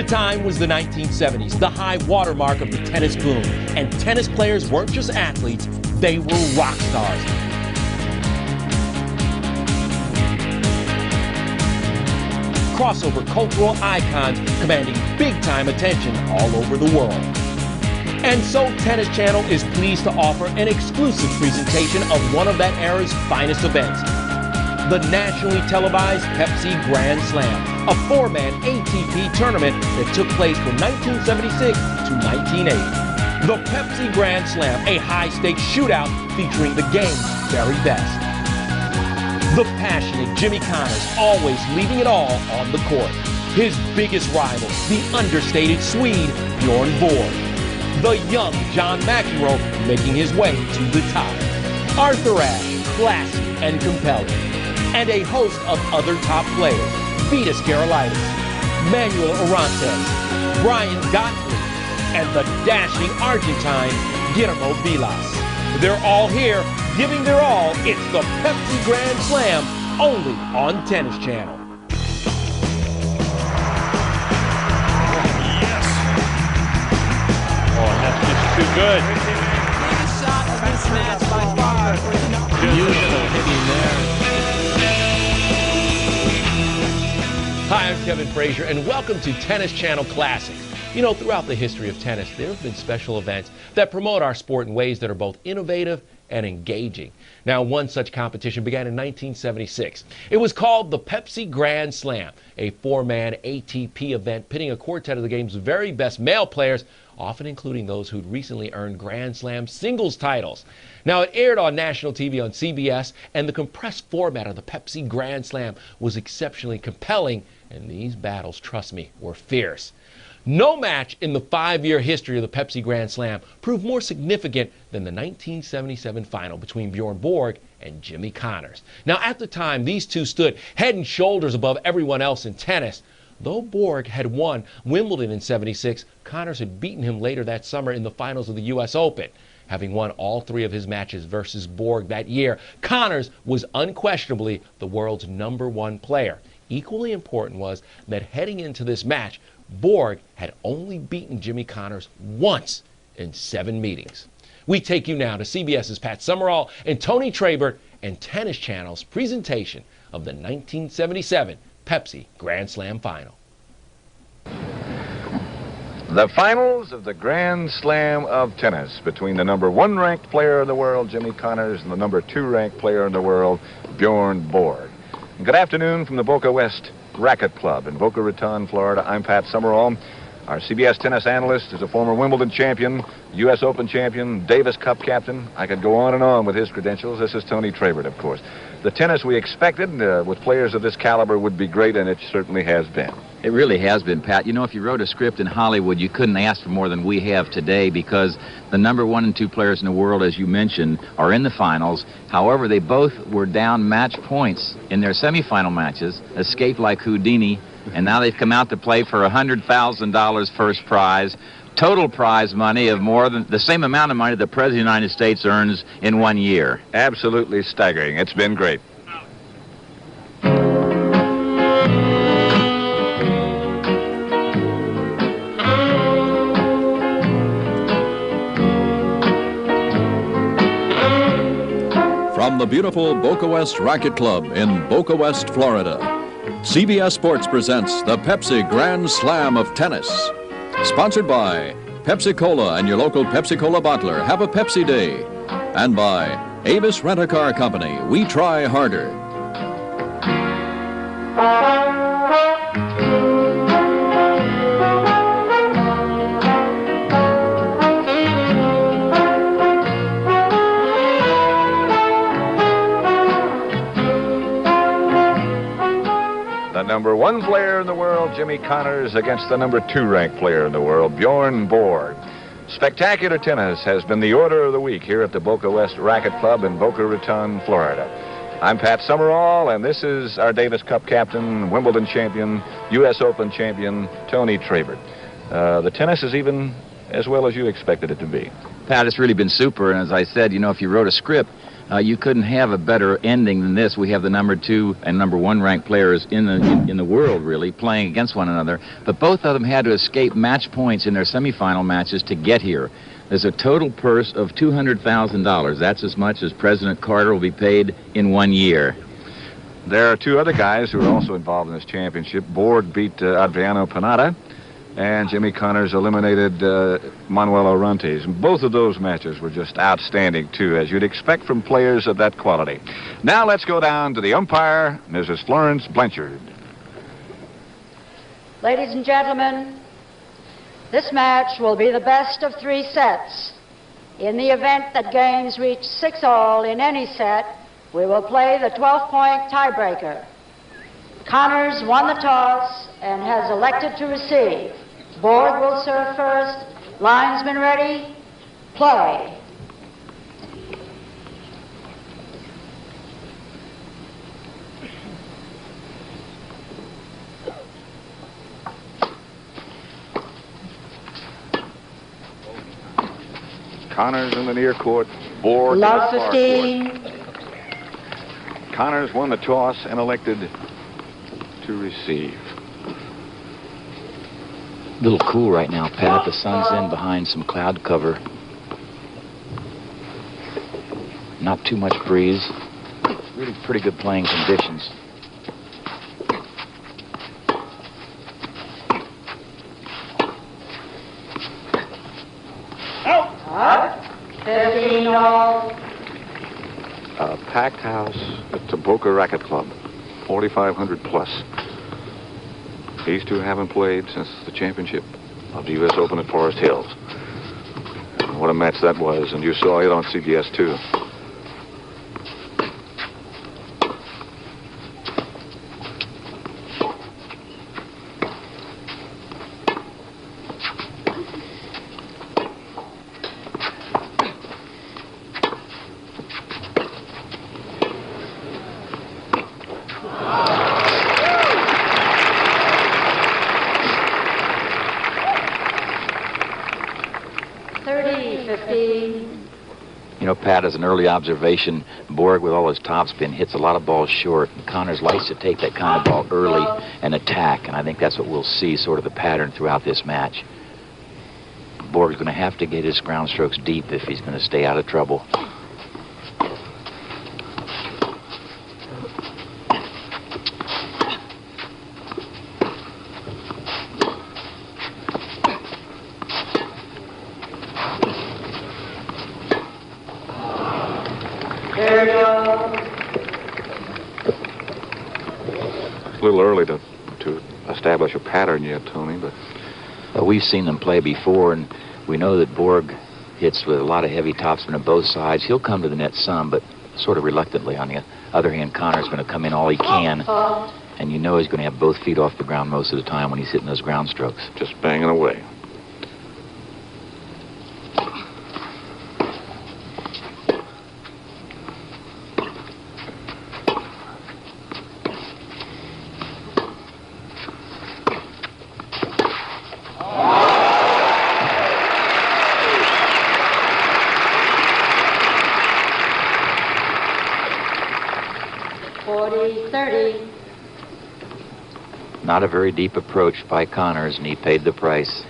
The time was the 1970s, the high watermark of the tennis boom. And tennis players weren't just athletes, they were rock stars. Crossover cultural icons commanding big-time attention all over the world. And so Tennis Channel is pleased to offer an exclusive presentation of one of that era's finest events, the nationally televised Pepsi Grand Slam, a four-man ATP tournament that took place from 1976 to 1980. The Pepsi Grand Slam, a high-stakes shootout featuring the game's very best. The passionate Jimmy Connors always leaving it all on the court. His biggest rival, the understated Swede, Bjorn Borg. The young John McEnroe making his way to the top. Arthur Ashe, classy and compelling. And a host of other top players, Vitas Gerulaitis, Manuel Orantes, Brian Gottlieb, and the dashing Argentine, Guillermo Vilas. They're all here, giving their all. It's the Pepsi Grand Slam, only on Tennis Channel. Yes. Oh, that's just too good. Biggest shot of this match by far. Beautiful hitting there. Hi, I'm Kevin Frazier, and welcome to Tennis Channel Classics. You know, throughout the history of tennis, there have been special events that promote our sport in ways that are both innovative and engaging. Now, one such competition began in 1976. It was called the Pepsi Grand Slam, a four-man ATP event pitting a quartet of the game's very best male players, often including those who'd recently earned Grand Slam singles titles. Now, it aired on national TV on CBS, and the compressed format of the Pepsi Grand Slam was exceptionally compelling, and these battles, trust me, were fierce. No match in the 5-year history of the Pepsi Grand Slam proved more significant than the 1977 final between Bjorn Borg and Jimmy Connors. Now, at the time, these two stood head and shoulders above everyone else in tennis. Though Borg had won Wimbledon in '76, Connors had beaten him later that summer in the finals of the U.S. Open. Having won all 3 of his matches versus Borg that year, Connors was unquestionably the world's #1 player. Equally important was that heading into this match, Borg had only beaten Jimmy Connors once in 7 meetings. We take you now to CBS's Pat Summerall and Tony Trabert and Tennis Channel's presentation of the 1977 Pepsi Grand Slam Final. The finals of the Grand Slam of tennis between the #1 ranked player in the world, Jimmy Connors, and the #2 ranked player in the world, Bjorn Borg. Good afternoon from the Boca West Racket Club in Boca Raton, Florida. I'm Pat Summerall. Our CBS tennis analyst is a former Wimbledon champion, U.S. Open champion, Davis Cup captain. I could go on and on with his credentials. This is Tony Trabert, of course. The tennis we expected with players of this caliber would be great, and it certainly has been. It really has been, Pat. You know, if you wrote a script in Hollywood, you couldn't ask for more than we have today, because the #1 and 2 players in the world, as you mentioned, are in the finals. However, they both were down match points in their semifinal matches, escaped like Houdini, and now they've come out to play for $100,000 first prize, total prize money of more than the same amount of money the President of the United States earns in 1 year. Absolutely staggering. It's been great. From the beautiful Boca West Racket Club in Boca West, Florida, CBS Sports presents the Pepsi Grand Slam of Tennis. Sponsored by Pepsi-Cola and your local Pepsi-Cola bottler. Have a Pepsi Day. And by Avis Rent-A-Car Company. We try harder. The #1 player in the world, Jimmy Connors, against the #2 ranked player in the world, Bjorn Borg. Spectacular tennis has been the order of the week here at the Boca West Racket Club in Boca Raton, Florida. I'm Pat Summerall, and this is our Davis Cup captain, Wimbledon champion, U.S. Open champion, Tony Trabert. The tennis is even as well as you expected it to be. Pat, it's really been super, and as I said, you know, if you wrote a script, You couldn't have a better ending than this. We have the number 2 and number 1 ranked players in the world, really, playing against one another. But both of them had to escape match points in their semifinal matches to get here. There's a total purse of $200,000. That's as much as President Carter will be paid in 1 year. There are 2 other guys who are also involved in this championship. Borg beat Adriano Panada, and Jimmy Connors eliminated Manuel Orantes. Both of those matches were just outstanding, too, as you'd expect from players of that quality. Now let's go down to the umpire, Mrs. Florence Blanchard. Ladies and gentlemen, this match will be the best of 3 sets. In the event that games reach 6-all in any set, we will play the 12-point tiebreaker. Connors won the toss and has elected to receive. Borg will serve first. Linesman ready. Play. Connors in the near court. Borg in the Love far 15. court. Connors won the toss and elected to receive. A little cool right now, Pat. The sun's in behind some cloud cover. Not too much breeze. Really pretty good playing conditions. Out. 15-all. A packed house at the Boca Racket Club, 4,500 plus. These 2 haven't played since the championship of the U.S. Open at Forest Hills. And what a match that was, and you saw it on CBS, too. You know, Pat, as an early observation, Borg, with all his topspin, hits a lot of balls short. And Connors likes to take that kind of ball early and attack, and I think that's what we'll see, sort of the pattern throughout this match. Borg's going to have to get his ground strokes deep if he's going to stay out of trouble. A little early to establish a pattern yet, Tony, but... We've seen them play before, and we know that Borg hits with a lot of heavy topspin on both sides. He'll come to the net some, but sort of reluctantly. On the other hand, Connor's going to come in all he can, and you know he's going to have both feet off the ground most of the time when he's hitting those ground strokes. Just banging away. Not a very deep approach by Connors, and he paid the price.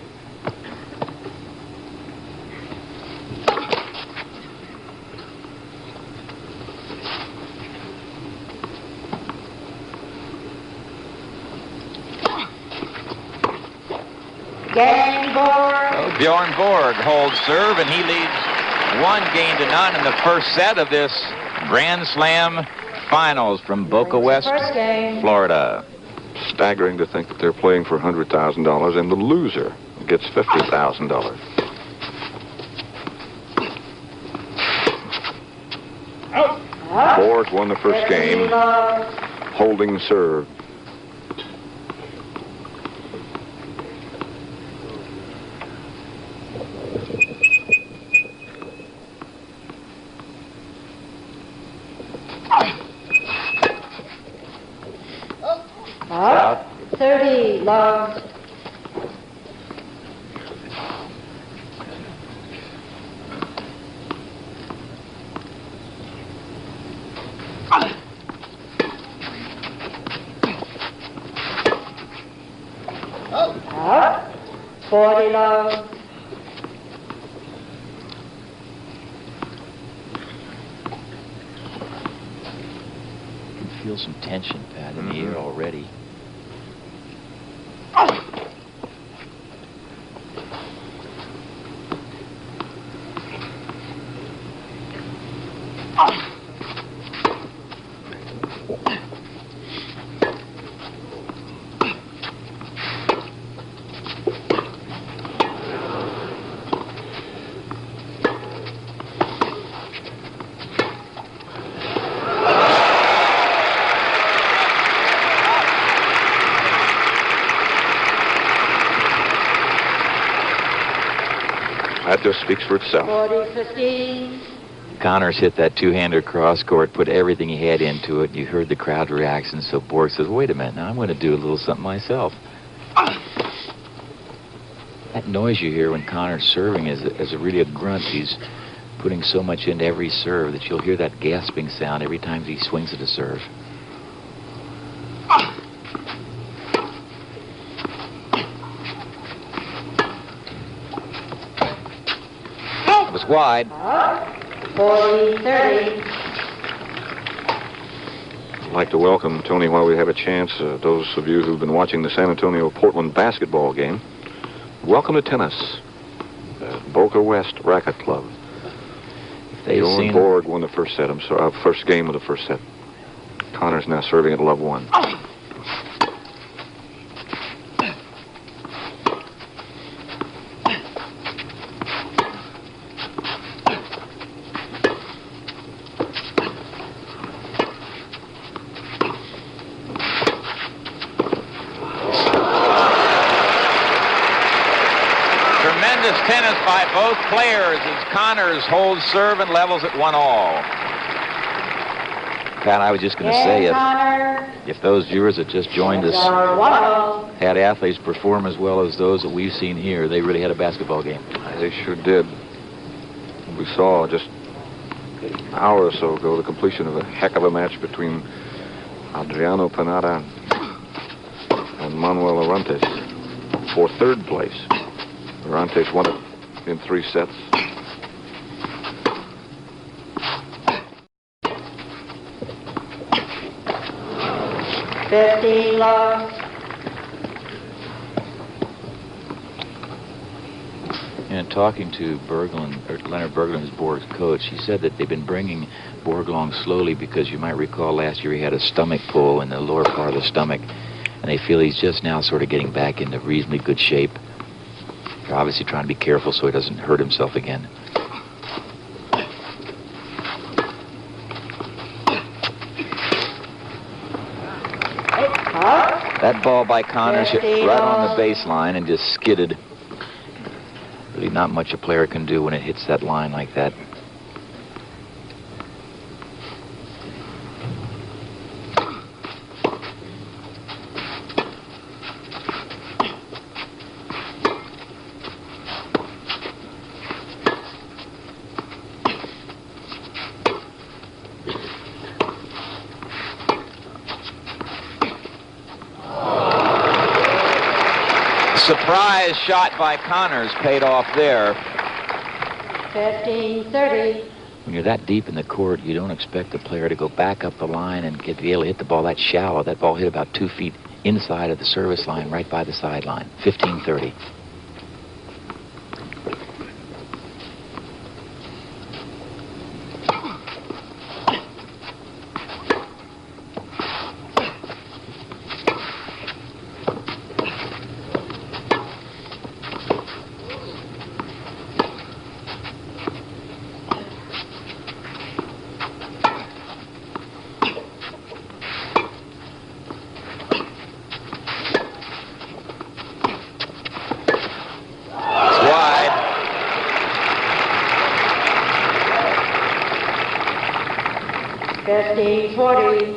Game Borg. Bjorn Borg holds serve, and he leads 1-0 in the first set of this Grand Slam Finals from Boca West, Florida. Staggering to think that they're playing for $100,000 and the loser gets $50,000. Borg won the first game, holding serve. Out. 30, love. 40 love. You can feel some tension, Pat, in the air already. That just speaks for itself. 40-15. Connors hit that two-hander cross court, put everything he had into it. You heard the crowd reaction, so Borg says, wait a minute, now I'm going to do a little something myself. That noise you hear when Connors serving is really a grunt. He's putting so much into every serve that you'll hear that gasping sound every time he swings at a serve. It was wide. 40-30. I'd like to welcome, Tony, while we have a chance, those of you who've been watching the San Antonio-Portland basketball game. Welcome to tennis. Boca West Racket Club. Bjorn Borg won the first set. First game of the first set. Connors now serving at love 1. Tennis by both players as Connors holds serve and levels at 1-all. Pat, I was just going to say, if those viewers that just joined us had athletes perform as well as those that we've seen here, they really had a basketball game. They sure did. We saw just an hour or so ago the completion of a heck of a match between Adriano Panada and Manuel Arantes for third place. Arantes won it in 3 sets. Love. And talking to Leonard Berglund, his Borg's coach, he said that they've been bringing Borg along slowly because you might recall last year he had a stomach pull in the lower part of the stomach, and they feel he's just now sort of getting back into reasonably good shape. They're obviously trying to be careful so he doesn't hurt himself again. That ball by Connors hit right on the baseline and just skidded. Really not much a player can do when it hits that line like that. Surprise shot by Connors paid off there. 15-30. When you're that deep in the court, you don't expect the player to go back up the line and be able to hit the ball that shallow. That ball hit about 2 feet inside of the service line, right by the sideline. 15-30.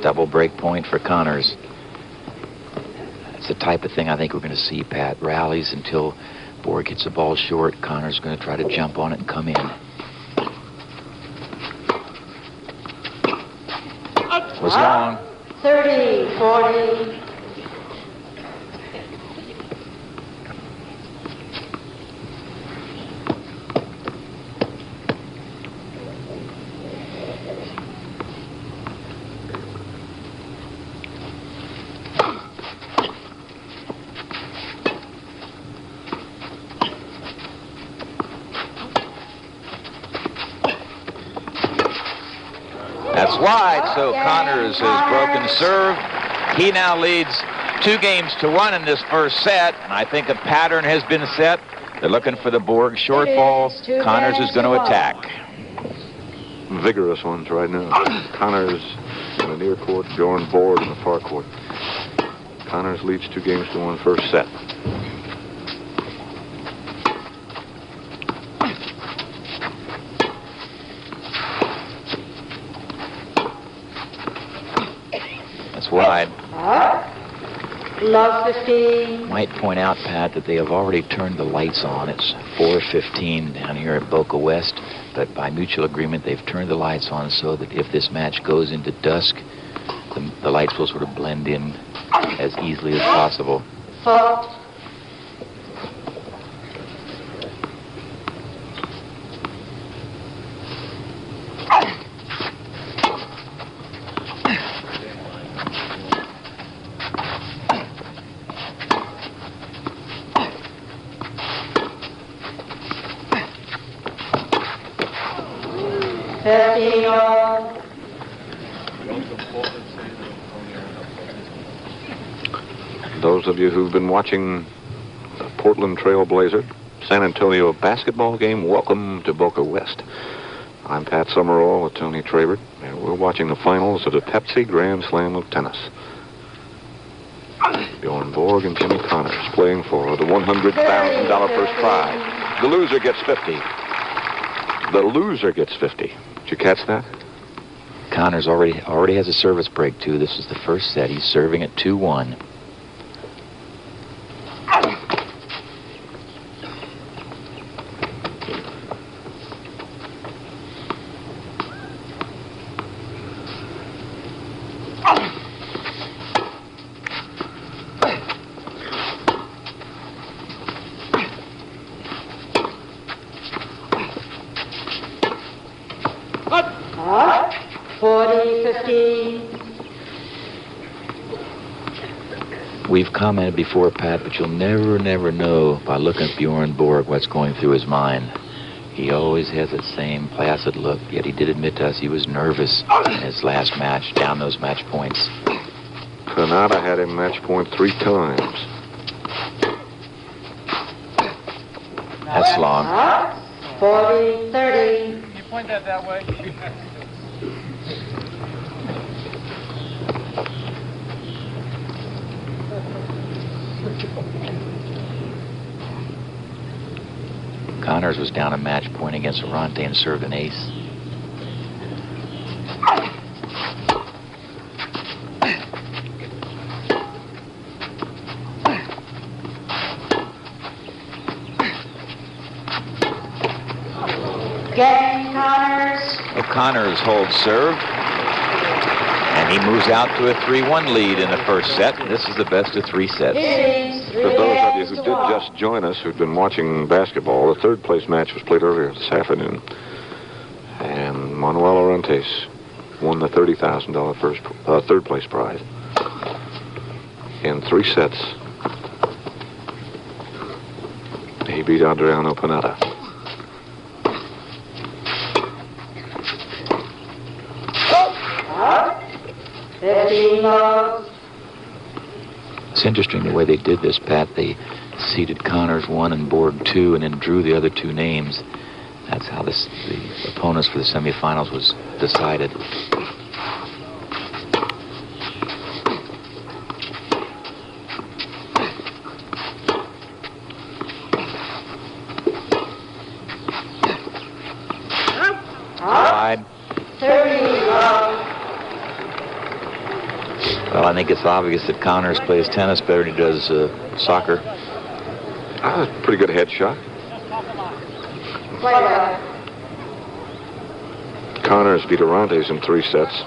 Double break point for Connors. It's the type of thing I think we're going to see, Pat. Rallies until Borg hits the ball short. Connors is going to try to jump on it and come in. Was long. 30-40. It's wide, so Connors has broken serve. He now leads 2-1 in this first set, and I think a pattern has been set. They're looking for the Borg shortfall. Connors is going to attack. Vigorous ones right now. Connors in the near court, Bjorn Borg in the far court. Connors leads 2-1 first set. That's wide. Love 15. Might point out, Pat, that they have already turned the lights on. It's 4:15 down here at Boca West, but by mutual agreement, they've turned the lights on so that if this match goes into dusk, the lights will sort of blend in as easily as possible. Fault. Those of you who've been watching the Portland Trail Blazer San Antonio basketball game, welcome to Boca West. I'm Pat Summerall with Tony Trabert, and we're watching the finals of the Pepsi Grand Slam of Tennis. Bjorn Borg and Jimmy Connors playing for the $100,000 first prize. The loser gets 50. The loser gets 50. Did you catch that? Connors already has a service break, too. This is the first set. He's serving at 2-1. Hot. 40-15. We've commented before, Pat, but you'll never know by looking at Bjorn Borg what's going through his mind. He always has that same placid look, yet he did admit to us he was nervous in his last match, down those match points. Kanata had him match point 3 times. That's long. 40-30. Can you point that way? Connors was down a match point against Arante and served an ace. Game, Connors. O'Connors holds serve, and he moves out to a 3-1 lead in the first set. This is the best of 3 sets. For those of you who did just join us, who've been watching basketball, the third place match was played earlier this afternoon. And Manuel Orantes won the $30,000 third place prize in 3 sets. He beat Adriano Panetta. It's interesting the way they did this, Pat. They seeded Connors 1 and Borg 2 and then drew the other 2 names. That's how the opponents for the semifinals was decided. Wide. 30. Well, I think it's obvious that Connors plays tennis better than he does soccer. Pretty good headshot. Connors beat Orantes in 3 sets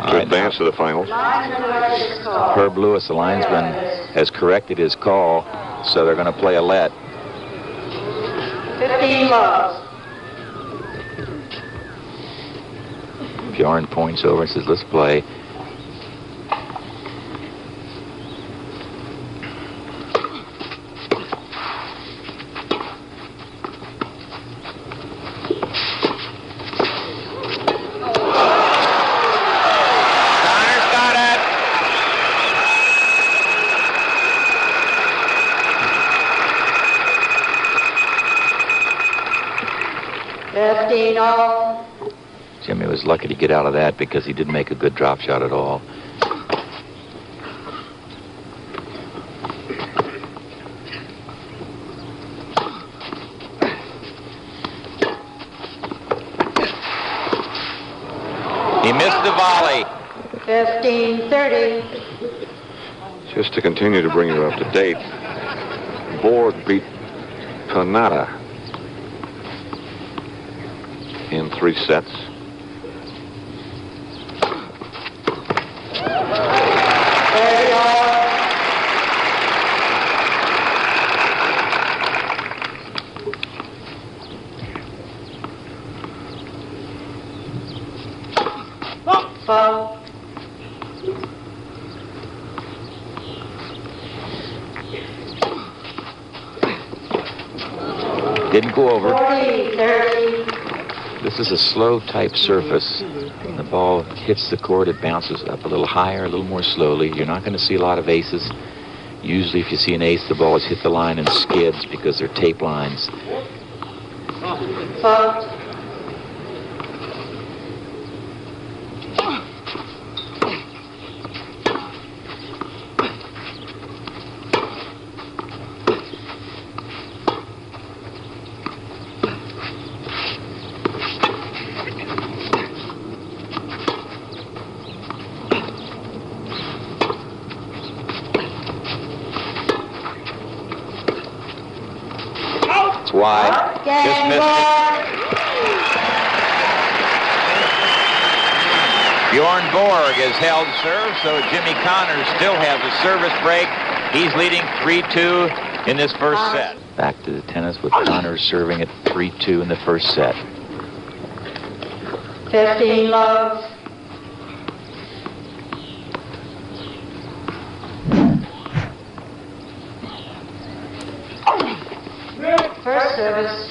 to advance to the finals. Herb Lewis, the linesman, has corrected his call, so they're going to play a let. 15 loves. Bjorn points over and says, let's play. 15-all. Jimmy was lucky to get out of that because he didn't make a good drop shot at all. He missed the volley. 15-30. Just to continue to bring you up to date, Borg beat Panada in 3 sets. Foul. Didn't go over. 40-30. This is a slow type surface. When the ball hits the court, it bounces up a little higher, a little more slowly. You're not going to see a lot of aces. Usually if you see an ace, the ball has hit the line and skids because they're tape lines. Foul. It's wide. Just missed it. Bjorn Borg has held serve, so Jimmy Connors still has a service break. He's leading 3-2 in this first set. Back to the tennis with Connors serving at 3-2 in the first set. 15 love. First service.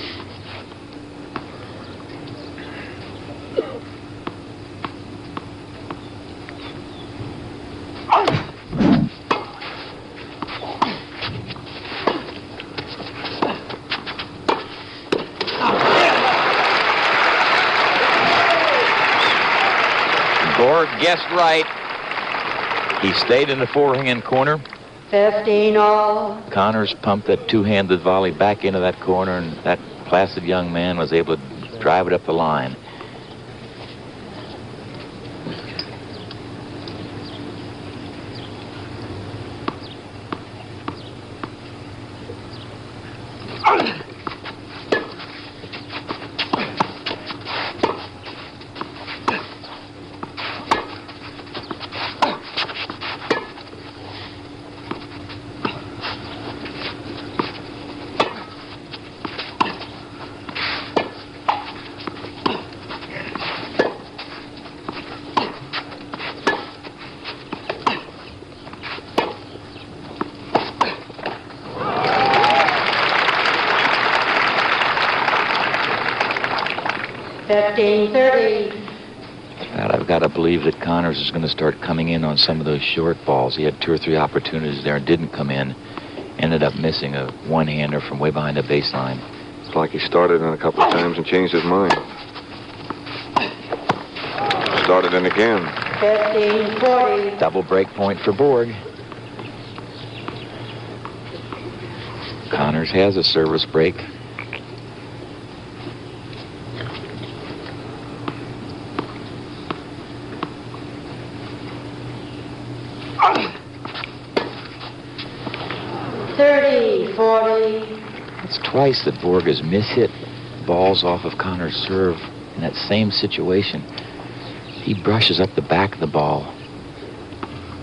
Borg guessed right. He stayed in the forehand corner. 15-all. Connors pumped that two-handed volley back into that corner, and that placid young man was able to drive it up the line. And I've got to believe that Connors is going to start coming in on some of those short balls. He had 2 or 3 opportunities there and didn't come in. Ended up missing a one-hander from way behind the baseline. It's like he started in a couple of times and changed his mind. Started in again. 15-40. Double break point for Borg. Connors has a service break. It's twice that Borg has mishit balls off of Connors' serve in that same situation. He brushes up the back of the ball.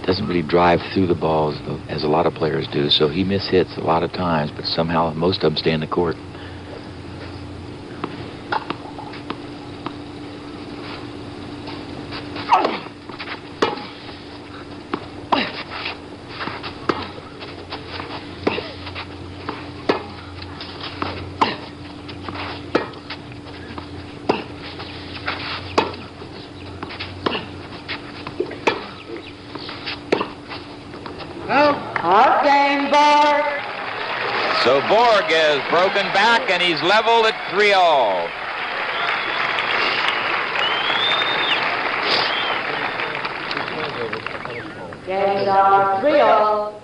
Doesn't really drive through the ball as a lot of players do, so he mishits a lot of times, but somehow most of them stay in the court. Out game, Borg. So Borg has broken back, and he's leveled at 3-all. Games are 3-all.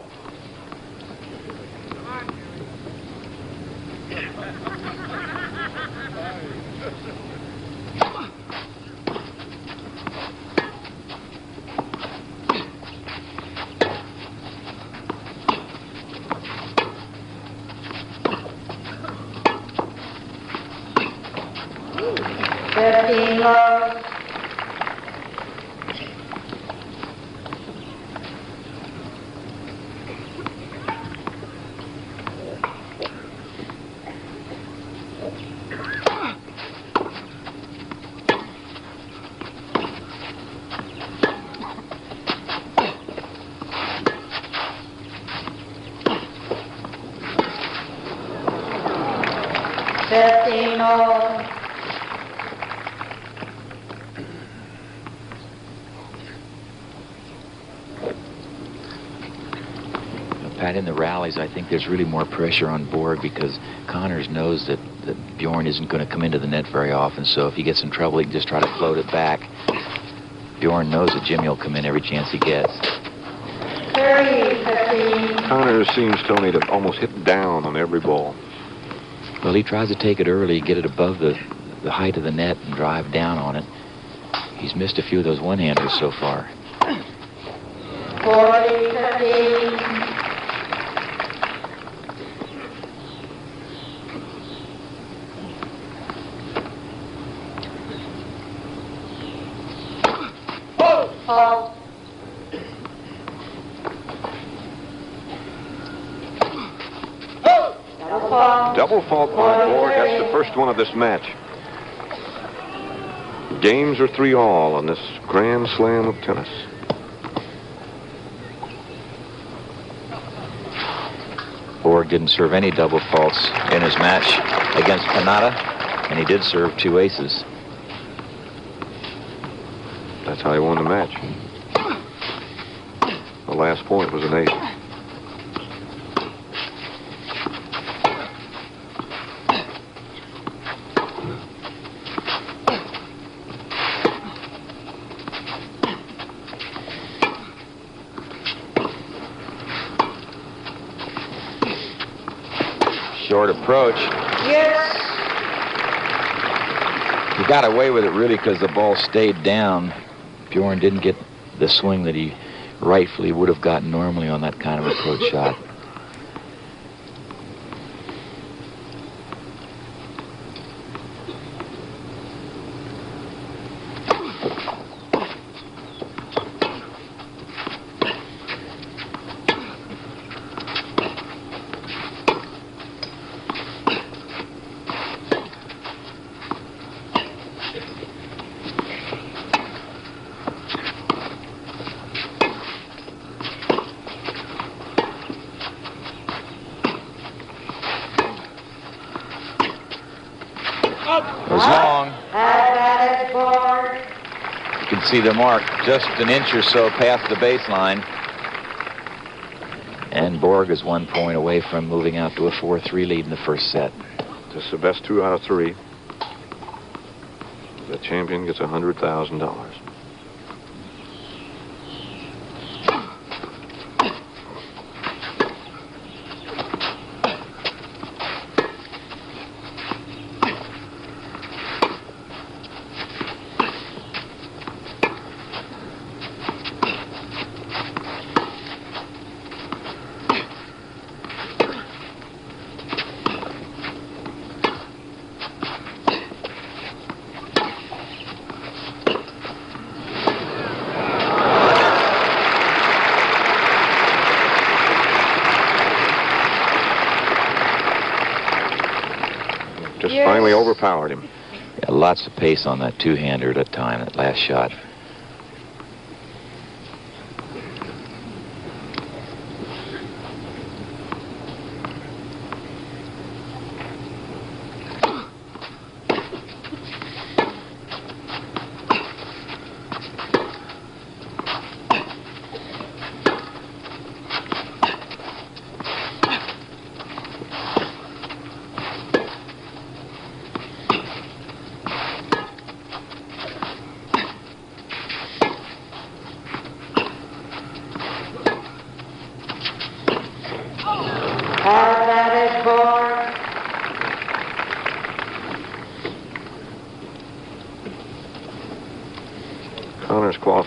Pat, in the rallies, I think there's really more pressure on Borg because Connors knows that Bjorn isn't going to come into the net very often, so if he gets in trouble, he can just try to float it back. Bjorn knows that Jimmy will come in every chance he gets. 30-15. Connors seems, Tony, to almost hit down on every ball. Well, he tries to take it early, get it above the height of the net and drive down on it. He's missed a few of those one-handers so far. 40-15. Fault. Double fault by Borg. That's the first one of this match. Games are 3-all on this Grand Slam of tennis. Borg didn't serve any double faults in his match against Canada, and he did serve 2 aces. That's how he won the match. The last point was an ace. Short approach. Yes. He got away with it really because the ball stayed down. Bjorn didn't get the swing that he rightfully would have gotten normally on that kind of approach shot. It was long. Advantage Borg. You can see the mark just an inch or so past the baseline. And Borg is 1 point away from moving out to a 4-3 lead in the first set. Just the best 2 out of 3. The champion gets $100,000. Just finally overpowered him. Yeah, lots of pace on that two-hander at a time, that last shot.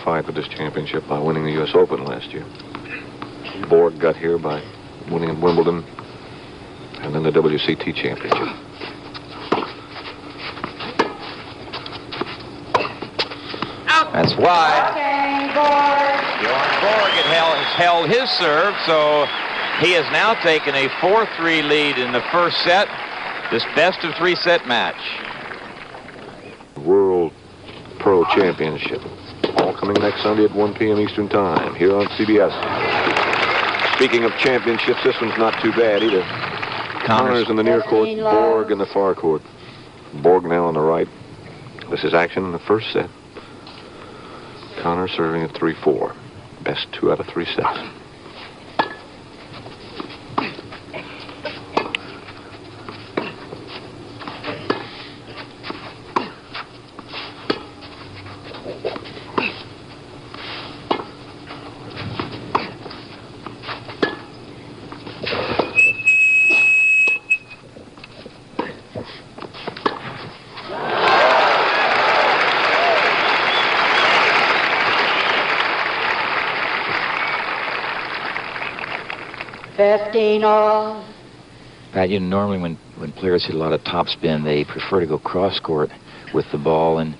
fight for this championship by winning the U.S. Open last year. Borg got here by winning in Wimbledon and then the WCT championship. That's why Bjorn Borg has held his serve, so he has now taken a 4-3 lead in the first set, this best-of-3 set match. World Pro Championship, all coming next Sunday at 1 p.m. Eastern Time, here on CBS. Speaking of championships, this one's not too bad either. Connors in the near court, Borg in the far court. Borg now on the right. This is action in the first set. Connors serving at 3-4. Best 2 out of 3 sets. Pat, you know, normally when players hit a lot of topspin, they prefer to go cross-court with the ball, and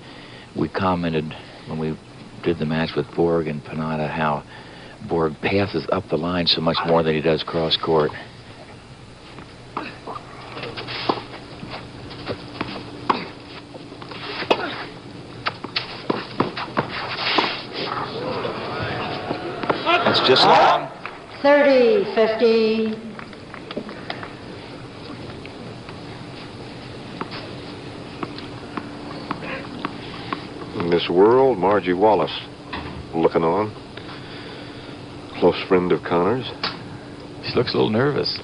we commented when we did the match with Borg and Panada how Borg passes up the line so much more than he does cross-court. That's just long. 30-15. Miss World, Margie Wallace, looking on. Close friend of Connors. She looks a little nervous.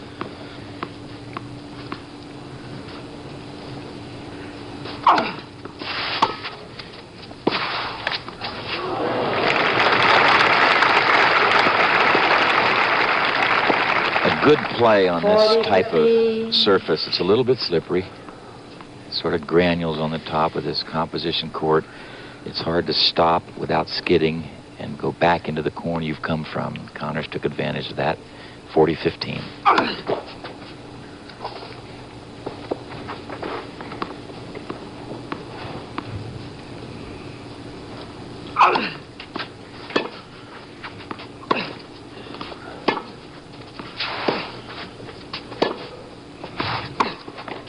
A good play on this type of surface. It's a little bit slippery. Sort of granules on the top of this composition court. It's hard to stop without skidding and go back into the corner you've come from. Connors took advantage of that. 40-15.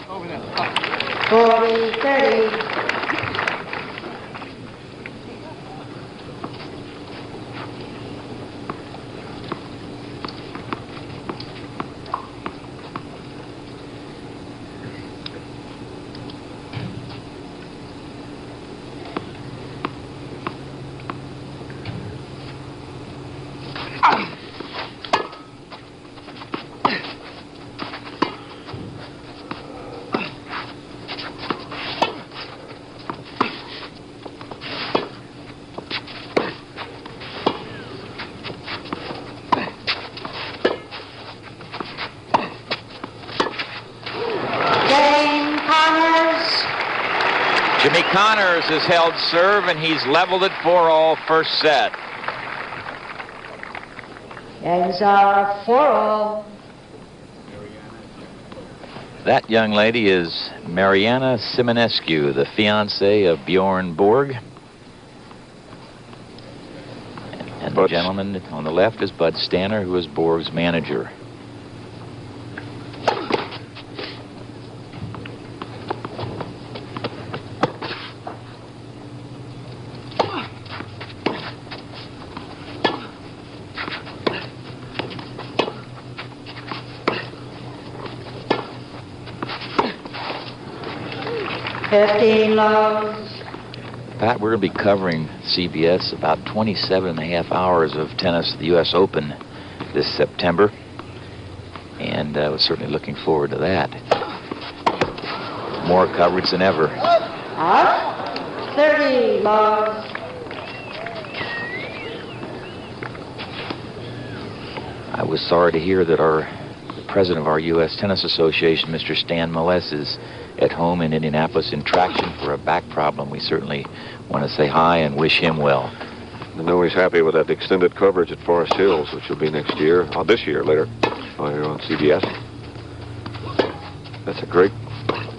Over there. 40-30. Jimmy Connors has held serve, and he's leveled it 4-all first set. Games are 4-all. That young lady is Mariana Simonescu, the fiancée of Bjorn Borg. And the gentleman on the left is Bud Stanner, who is Borg's manager. Pat, we're going to be covering CBS about 27.5 hours of tennis at the U.S. Open this September, and we're certainly looking forward to that. More coverage than ever. 30 love. I was sorry to hear that the president of our U.S. Tennis Association, Mr. Stan Milles, is at home in Indianapolis in traction for a back problem. We certainly want to say hi and wish him well. I know he's happy with that extended coverage at Forest Hills, which will be next year, this year later, here on CBS. That's a great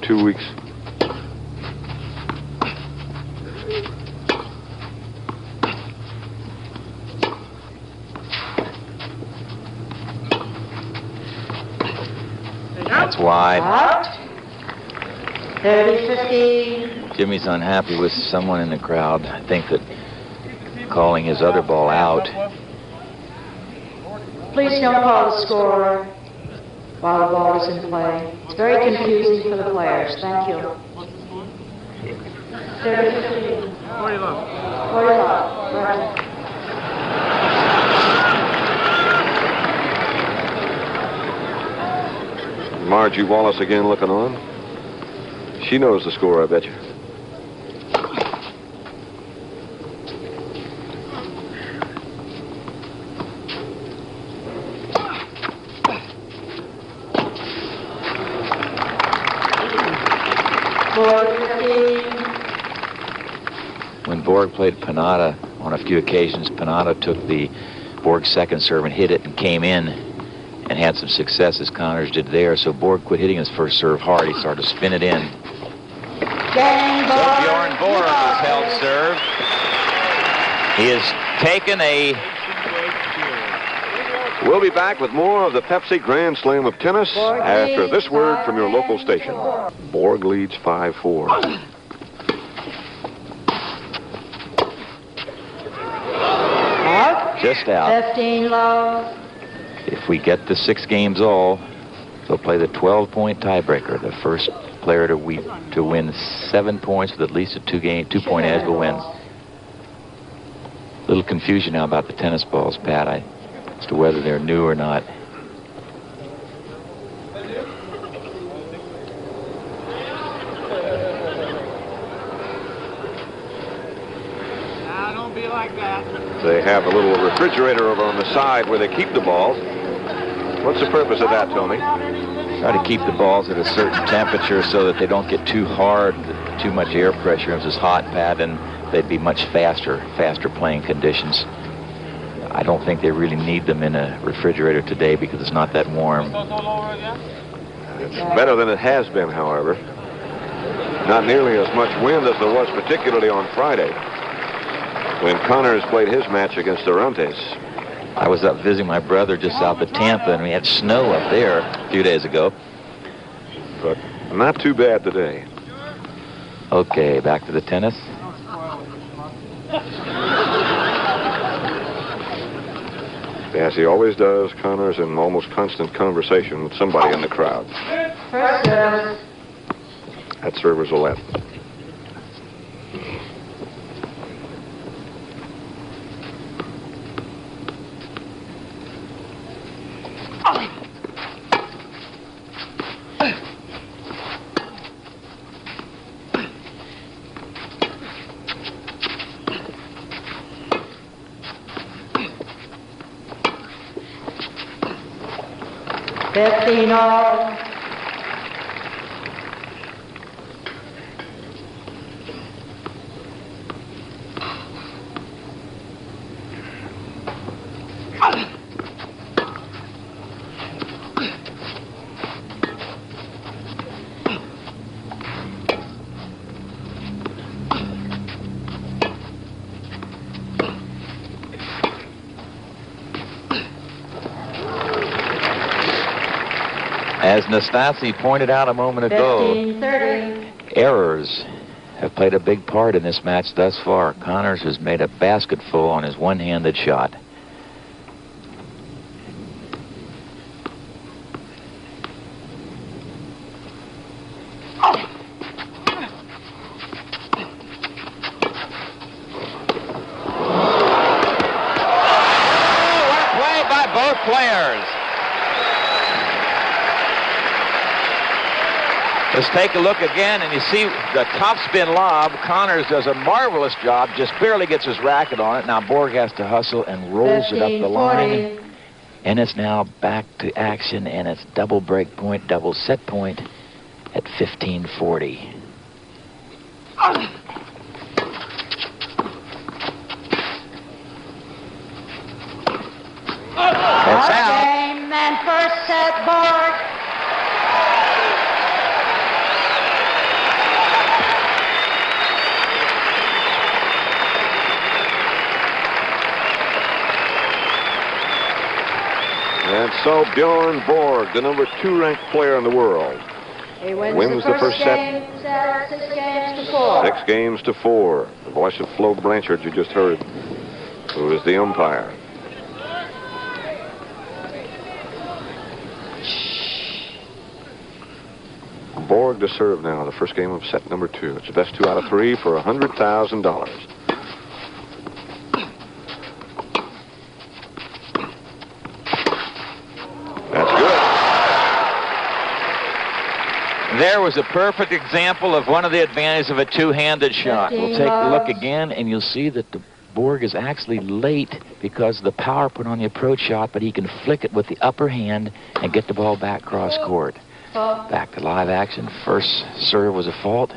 2 weeks. That's wide. Out. 30-15. Jimmy's unhappy with someone in the crowd. I think that calling his other ball out. Please don't call the score while the ball is in play. It's very confusing for the players. Thank you. 30-15. 40 love. Right. Margie Wallace again looking on. She knows the score, I bet you. When Borg played Panada, on a few occasions, Panada took the Borg second serve and hit it and came in and had some success as Connors did there. So Borg quit hitting his first serve hard. He started to spin it in. So Bjorn Borg has held serve. He has taken a... We'll be back with more of the Pepsi Grand Slam of Tennis after this word from your local station. Borg leads 5-4. Just out. 15 love. If we get the 6 games all, they'll play the 12-point tiebreaker. The first player to win 7 points with at least a 2-point edge will win. Little confusion now about the tennis balls, Pat, as to whether they're new or not. Now, don't be like that. They have a little refrigerator over on the side where they keep the balls. What's the purpose of that, Tony? Try to keep the balls at a certain temperature so that they don't get too hard, too much air pressure. If it's hot, Pat, and they'd be much faster playing conditions. I don't think they really need them in a refrigerator today because it's not that warm. It's better than it has been, however. Not nearly as much wind as there was, particularly on Friday, when Connors played his match against Arantes. I was up visiting my brother just south of Tampa, and we had snow up there a few days ago. But not too bad today. Okay, back to the tennis. As he always does, Connors in almost constant conversation with somebody in the crowd. First serve. That server's Ouellette. As Nastasi pointed out a moment ago, 15-30. errors have played a big part in this match thus far. Connors has made a basketful on his one-handed shot. What a play by both players. Let's take a look again, and you see the topspin lob. Connors does a marvelous job, just barely gets his racket on it. Now Borg has to hustle and rolls it up the line. And it's now back to action, and it's double break point, double set point at 15:40. man first set, Borg. And so Bjorn Borg, the number 2 ranked player in the world, He wins the first game, 6 games to 4. 6 games to 4. The voice of Flo Blanchard you just heard, who is the umpire. Borg to serve now, the first game of set number 2. It's the best 2 out of 3 for $100,000. There was a perfect example of one of the advantages of a two-handed shot. We'll take a look again, and you'll see that the Borg is actually late because of the power put on the approach shot, but he can flick it with the upper hand and get the ball back cross court. Back to live action. First serve was a fault.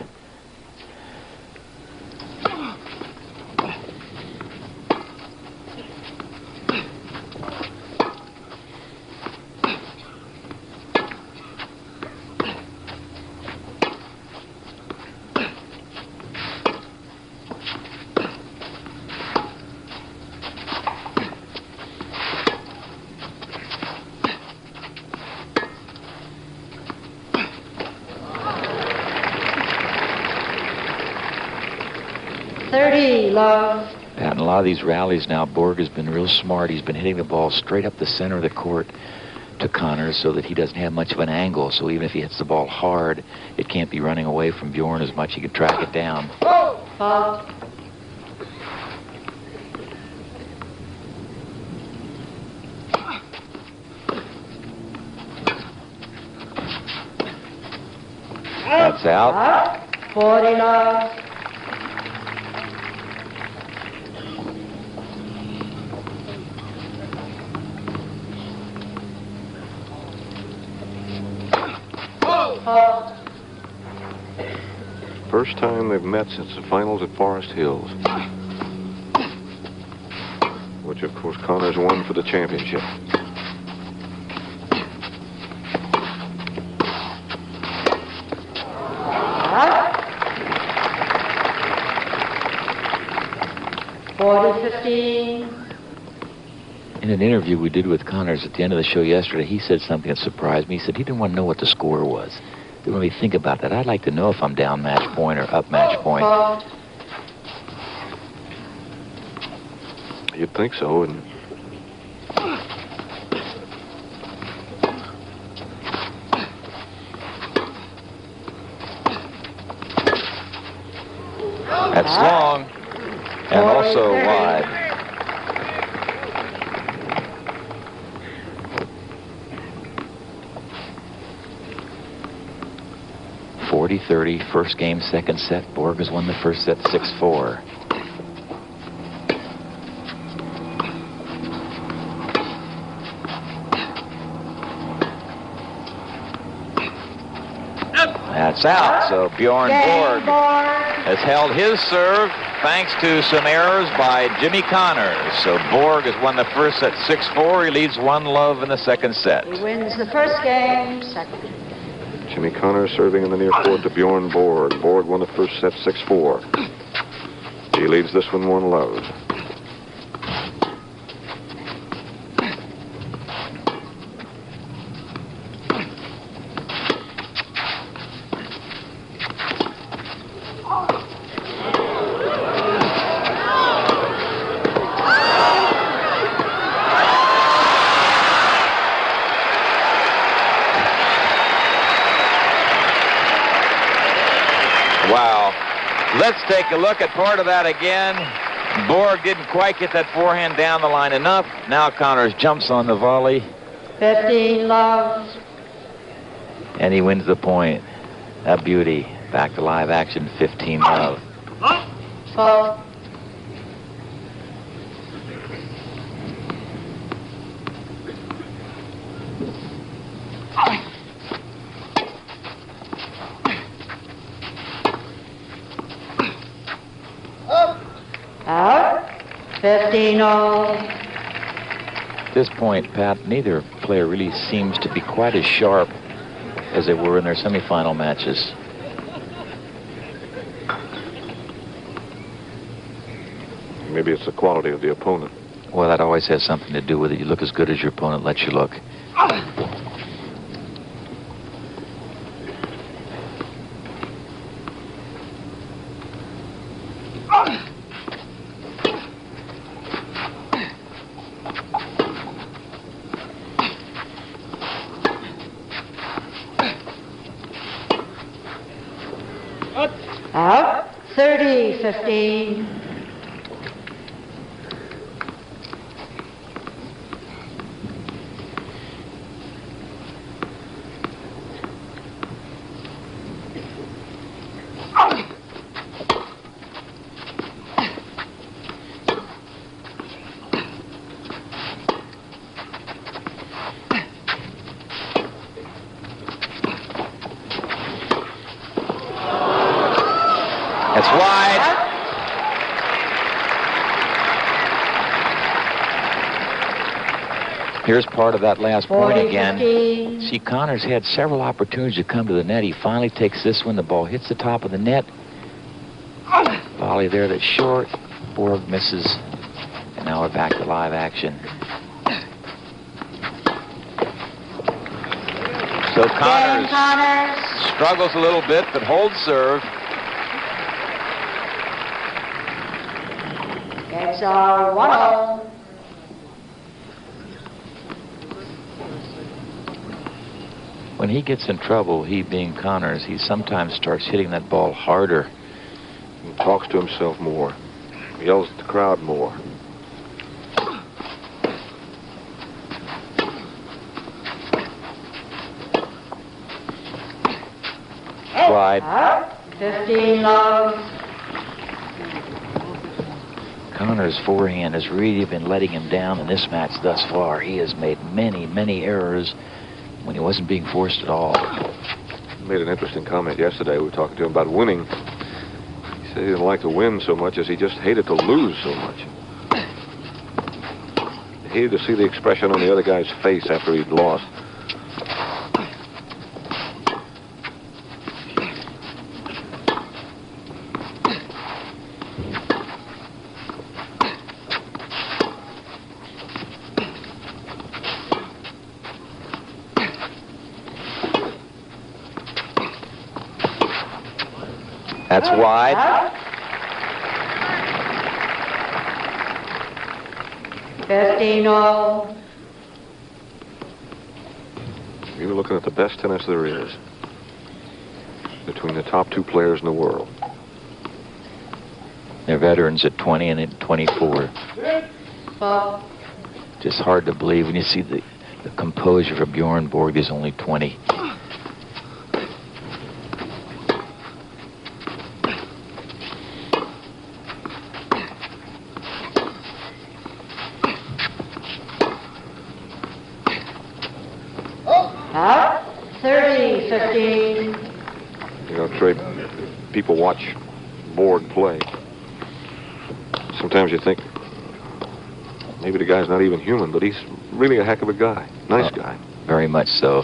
Love. Pat, in a lot of these rallies now, Borg has been real smart. He's been hitting the ball straight up the center of the court to Connors so that he doesn't have much of an angle. So even if he hits the ball hard, it can't be running away from Bjorn as much. He can track it down. That's out. 40 love. First time they've met since the finals at Forest Hills, which of course Connors won for the championship. In an interview we did with Connors at the end of the show yesterday, he said something that surprised me. He said he didn't want to know what the score was. Didn't really think about that. I'd like to know if I'm down match point or up match point. You'd think so, and that's long and also wide. .30, first game, second set. Borg has won the first set 6-4. That's out. So Bjorn Borg has held his serve thanks to some errors by Jimmy Connors. So Borg has won the first set 6-4. He leads 1-love in the second set. He wins the first game, second. Jimmy Connors serving in the near court to Bjorn Borg. Borg won the first set 6-4. He leads this one 1-love. Let's take a look at part of that again. Borg didn't quite get that forehand down the line enough. Now Connors jumps on the volley. 15 love. And he wins the point. A beauty. Back to live action, 15-love. 12. Out. 15-all. At this point, Pat, neither play really seems to be quite as sharp as they were in their semifinal matches. Maybe it's the quality of the opponent. Well, that always has something to do with it. You look as good as your opponent lets you look. Out. 30-15. That's wide. Here's part of that last point again. See, Connors had several opportunities to come to the net. He finally takes this one. The ball hits the top of the net. Volley there that's short. Borg misses. And now we're back to live action. So Connors struggles a little bit, but holds serve. It's 1-0. When he gets in trouble, he being Connors, he sometimes starts hitting that ball harder. He talks to himself more. Yells at the crowd more. Wide. 15 love. Connors' forehand has really been letting him down in this match thus far. He has made many, many errors when he wasn't being forced at all. He made an interesting comment yesterday. We were talking to him about winning. He said he didn't like to win so much as he just hated to lose so much. He hated to see the expression on the other guy's face after he'd lost. That's wide. 15-0. You were looking at the best tennis there is between the top two players in the world. They're veterans at 20 and at 24. Just hard to believe when you see the composure of Bjorn Borg is only 20. Out. 30-15. You know, Trey, people watch Borg play. Sometimes you think maybe the guy's not even human, but he's really a heck of a guy. Nice guy. Very much so.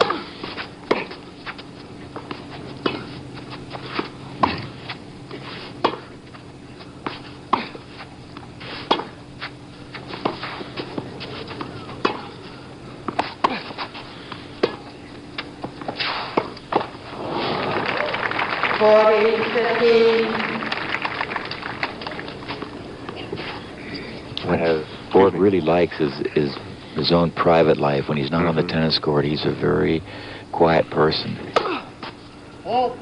What Borg really likes is his own private life. When he's not on the tennis court, he's a very quiet person. Fault.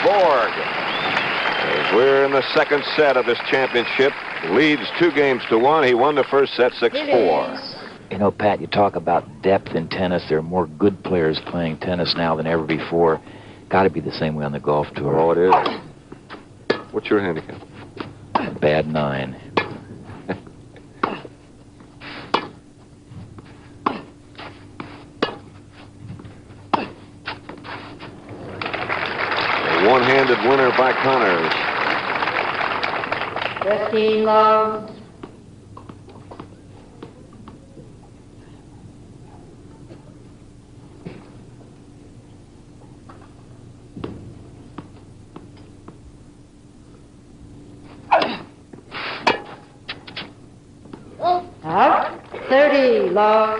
Borg, as we're in the second set of this championship, leads 2-1. He won the first set 6-4. You know, Pat, you talk about depth in tennis. There are more good players playing tennis now than ever before. Got to be the same way on the golf tour. Oh, it is. What's your handicap? Bad 9. A one-handed winner by Connors. 15 love. Out. 30 love.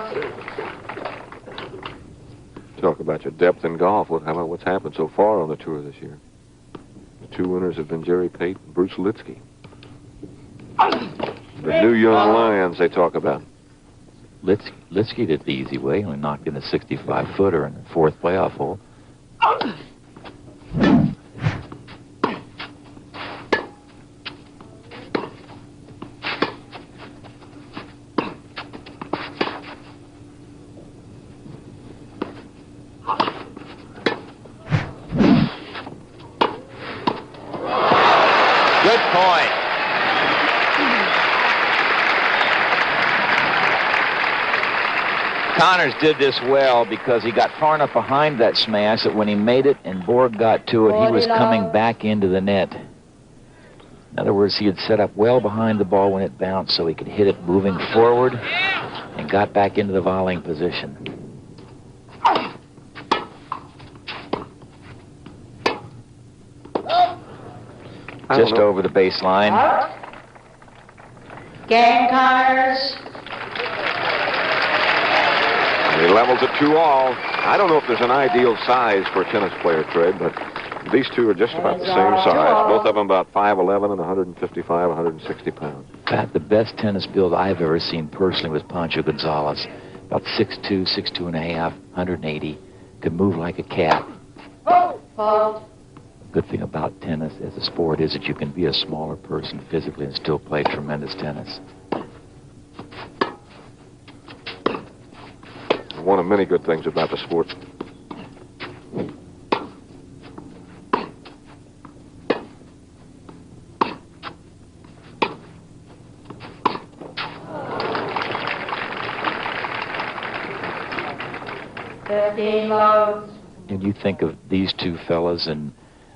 Talk about your depth in golf. How about what's happened so far on the tour this year? The 2 winners have been Jerry Pate and Bruce Litsky. The new young lions they talk about. Litsky did the easy way. Only knocked in a 65-footer in the 4th playoff hole. Good point. Connors did this well because he got far enough behind that smash that when he made it and Borg got to it, he was coming back into the net. In other words, he had set up well behind the ball when it bounced so he could hit it moving forward and got back into the volleying position. Just over the baseline. Game, Connors. He levels it 2-all. I don't know if there's an ideal size for a tennis player, Trade, but these two are just about the same size. Both of them about 5'11" and 155, 160 pounds. Pat, the best tennis build I've ever seen personally was Pancho Gonzalez. About 6'2", 6'2 and a half, 180. Could move like a cat. Good thing about tennis as a sport is that you can be a smaller person physically and still play tremendous tennis. One of many good things about the sport. And you think of these two fellas and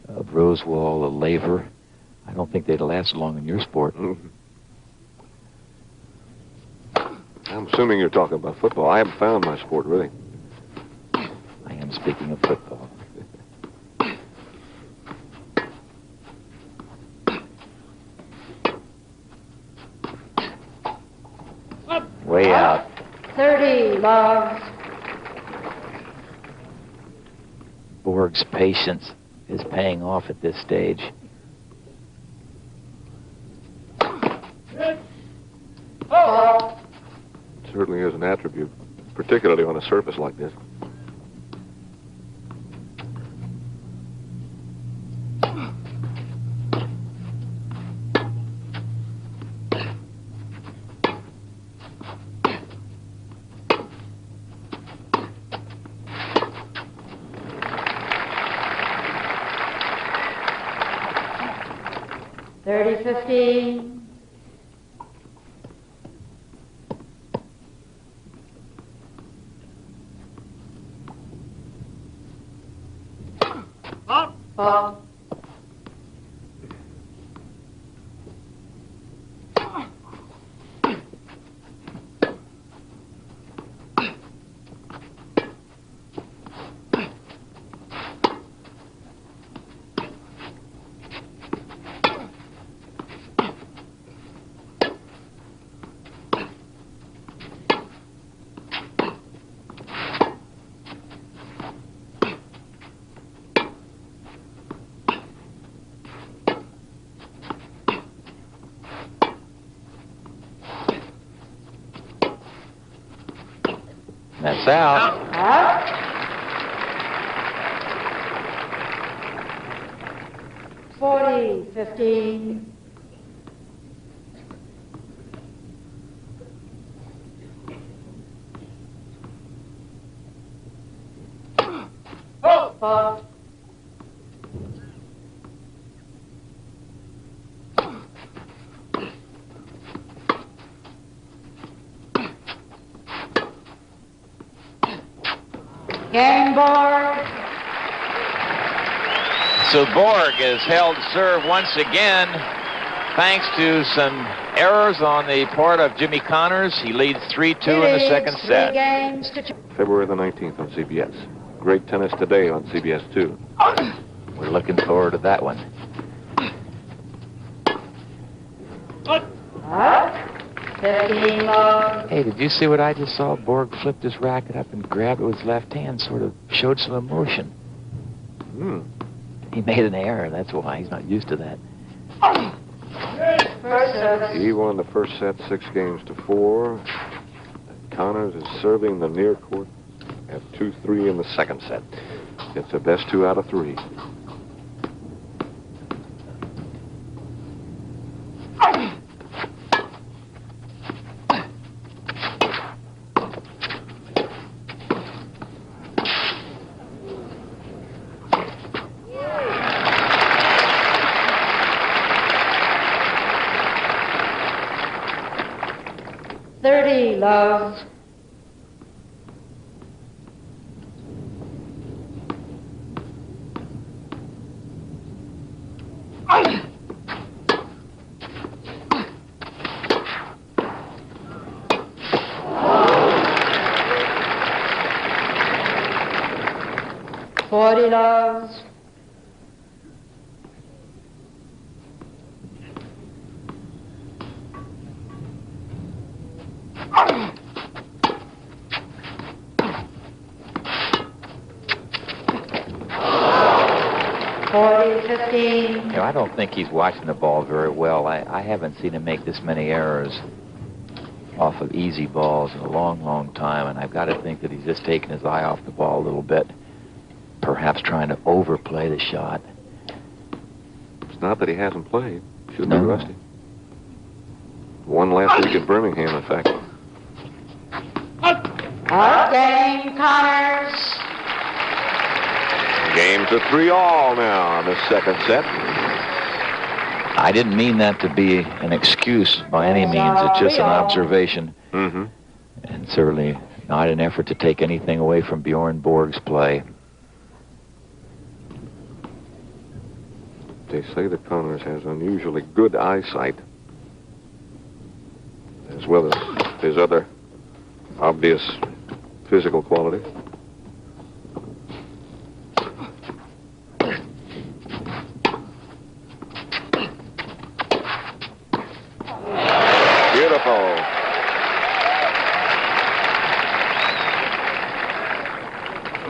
Rosewall, Laver, I don't think they'd last long in your sport. Mm-hmm. I'm assuming you're talking about football. I haven't found my sport, really. I am speaking of football. Way out. 30 love. Borg's patience is paying off at this stage. Certainly is an attribute, particularly on a surface like this. $30.15. Ball. That's out. 40-15. Ball. Game Borg. So Borg is held to serve once again, thanks to some errors on the part of Jimmy Connors. He leads 3-2 in the second set. February the 19th on CBS. Great Tennis Today on CBS 2. We're looking forward to that one. Hey, did you see what I just saw? Borg flipped his racket up and grabbed it with his left hand, sort of showed some emotion. He made an error, that's why. He's not used to that. He won the first set 6-4. Connors is serving the near court at 2-3 in the second set. It's a best 2 out of 3. Love. Forty loves. You know, I don't think he's watching the ball very well. I haven't seen him make this many errors off of easy balls in a long, long time, and I've got to think that he's just taking his eye off the ball a little bit, perhaps trying to overplay the shot. It's not that he hasn't played. Shouldn't be rusty. Won last week at Birmingham, in fact. Game, Connors. Game to 3-all now in the second set. I didn't mean that to be an excuse by any means. It's just an observation. And certainly not an effort to take anything away from Bjorn Borg's play. They say that Connors has unusually good eyesight, as well as his other obvious physical qualities.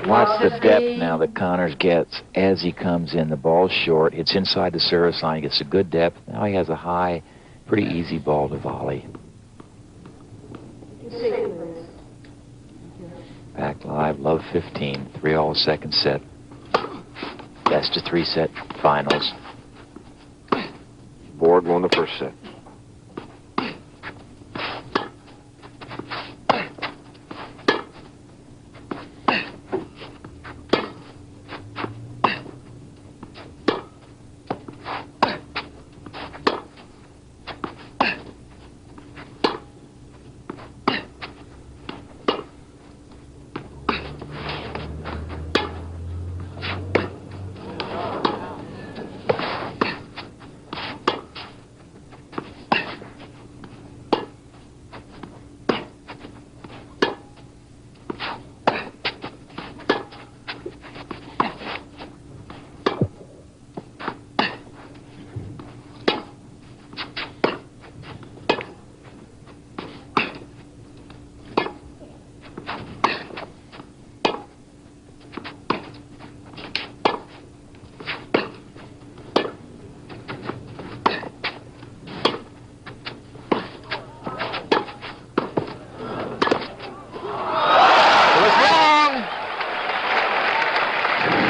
Watch the depth now that Connors gets as he comes in. The ball's short. It's inside the service line. He gets a good depth. Now he has a high, pretty easy ball to volley. Back live, love 15. 3-all second set. Best of 3 set finals. Borg won the first set.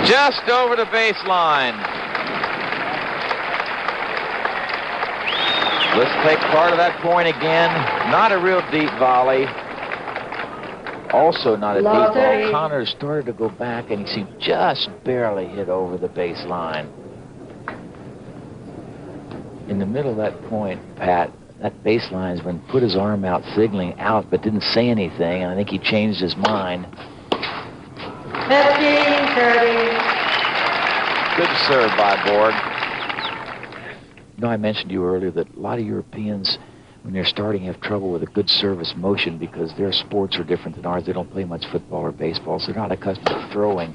Just over the baseline. Let's take part of that point again. Not a real deep volley. Also not a deep ball. Connors started to go back, and he just barely hit over the baseline. In the middle of that point, Pat, that baselinesman put his arm out, signaling out, but didn't say anything, and I think he changed his mind. 15-30. Good serve by Borg. You know, I mentioned to you earlier that a lot of Europeans, when they're starting, have trouble with a good service motion because their sports are different than ours. They don't play much football or baseball, so they're not accustomed to throwing.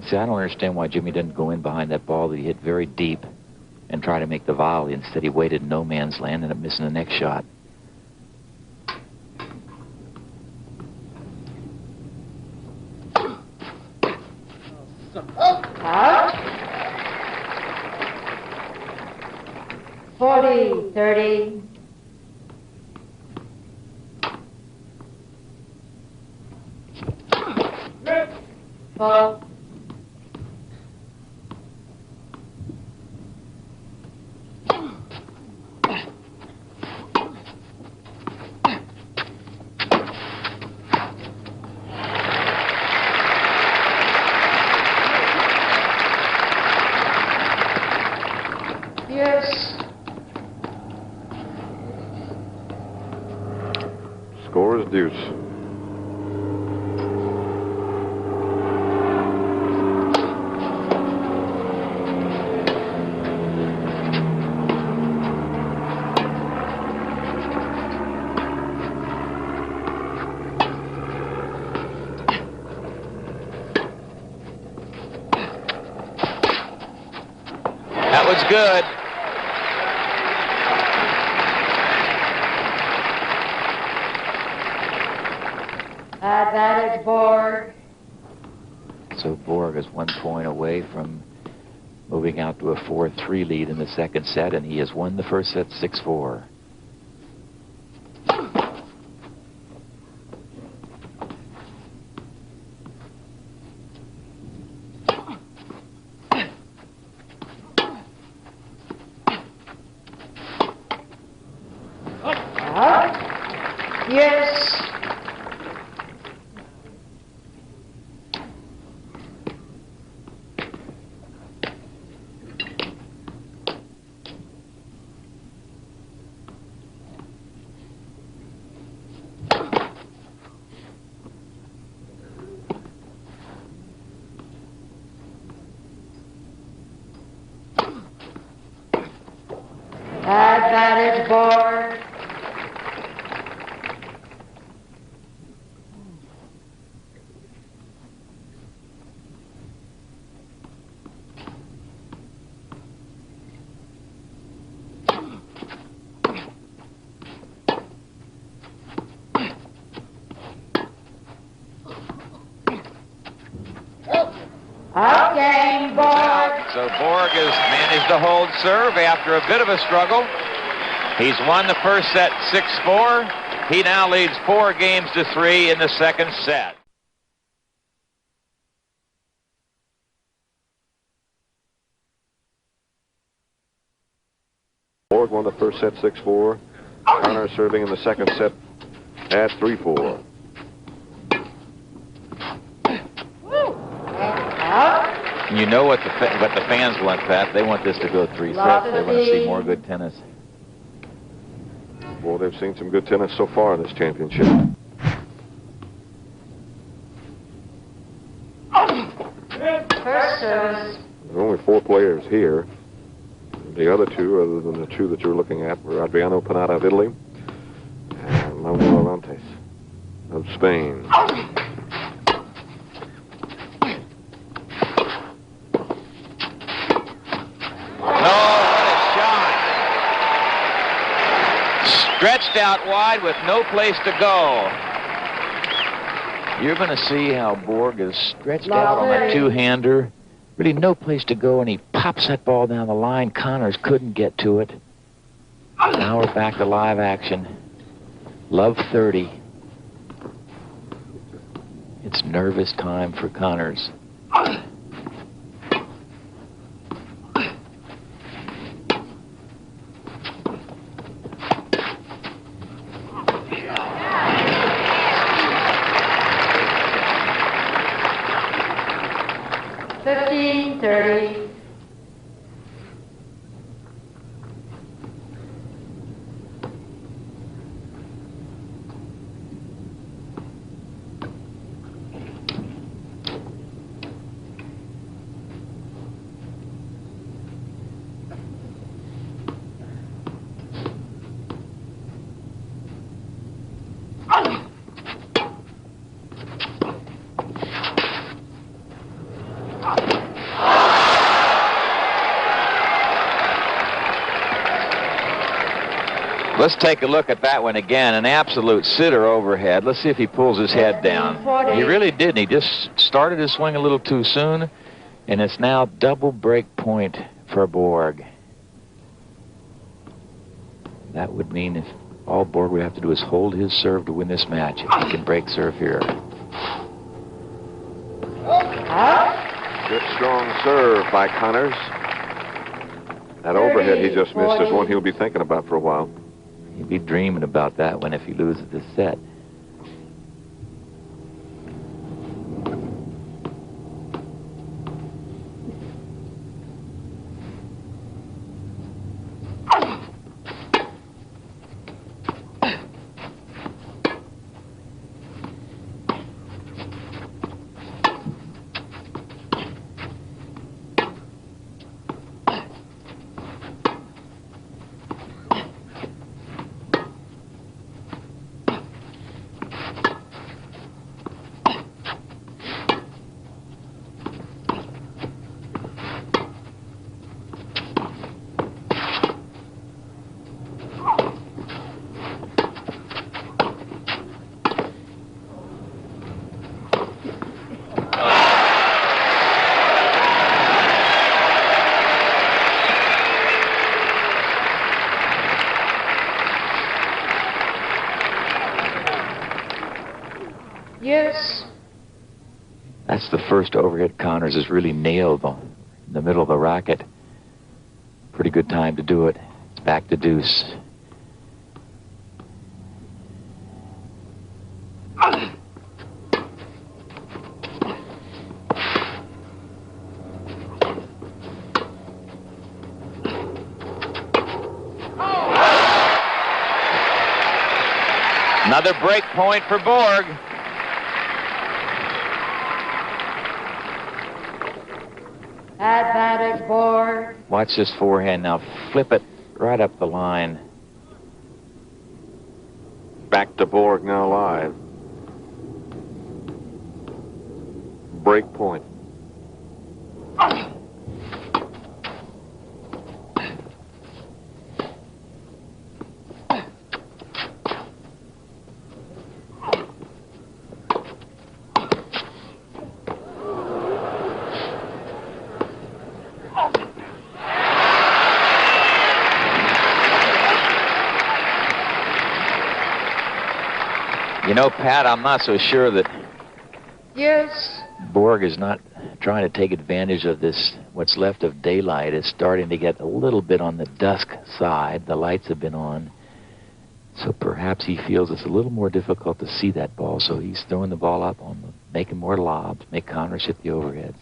See, I don't understand why Jimmy didn't go in behind that ball that he hit very deep and try to make the volley. Instead, he waited in no man's land and ended up missing the next shot. Out. 40-30. Ball. Yes. Score is deuce. That was good. Advantage Borg. So Borg is 1 point away from moving out to a 4-3 lead in the second set, and he has won the first set 6-4. Yes. Advantage Borg. Out game, Borg. So Borg has managed to hold serve after a bit of a struggle. He's won the first set 6-4. He now leads 4-3 in the second set. Borg won the first set 6-4. Connor serving in the second set at 3-4. You know what the fans want, Pat. They want this to go 3 sets. They want to see more good tennis. Well, they've seen some good tennis so far in this championship. First service. There are only 4 players here. The other 2, other than the 2 that you're looking at, were Adriano Panada of Italy and Manuel Arantes of Spain. Stretched out wide with no place to go. You're going to see how Borg is stretched out on that two-hander. Really no place to go, and he pops that ball down the line. Connors couldn't get to it. Now we're back to live action. Love 30. It's nervous time for Connors. 1930. Let's take a look at that one again. An absolute sitter overhead. Let's see if he pulls his head down. He really didn't. He just started his swing a little too soon, and it's now double break point for Borg. That would mean if all Borg would have to do is hold his serve to win this match. If he can break serve here. Good strong serve by Connors. That overhead he just missed is one he'll be thinking about for a while. He'd be dreaming about that one if he loses this set. Yes. That's the first overhead Connors has really nailed in the middle of the racket. Pretty good time to do it. It's back to deuce. Another break point for Borg. Advantage Borg. Watch this forehand now. Flip it right up the line. Back to Borg now live. Break point. You know, Pat, I'm not so sure that Yes. Borg is not trying to take advantage of this, what's left of daylight. It's starting to get a little bit on the dusk side. The lights have been on. So perhaps he feels it's a little more difficult to see that ball. So he's throwing the ball up, making more lobs, make Connors hit the overheads.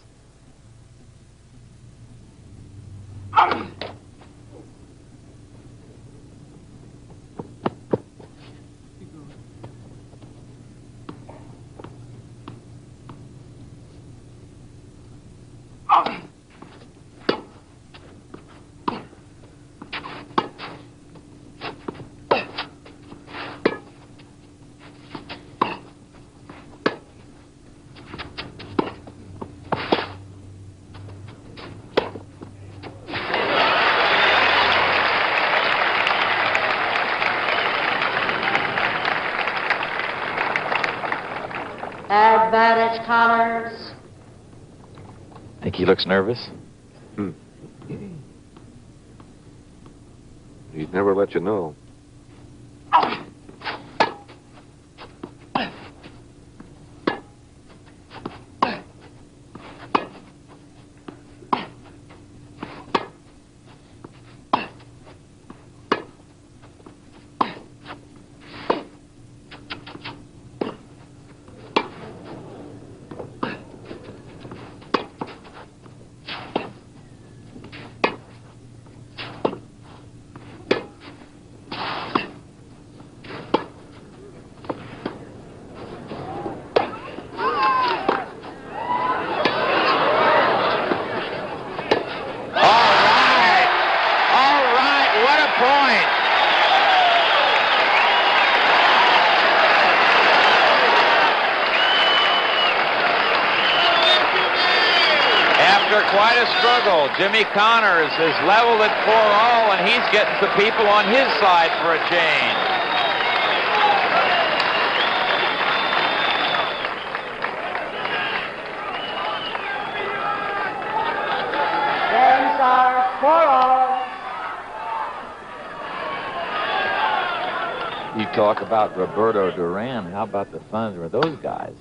Advantage Connors. Think he looks nervous? He'd never let you know. quite a struggle. Jimmy Connors is leveled at 4-all, and he's getting some people on his side for a change. Games are 4-all. You talk about Roberto Duran. How about the fun with those guys?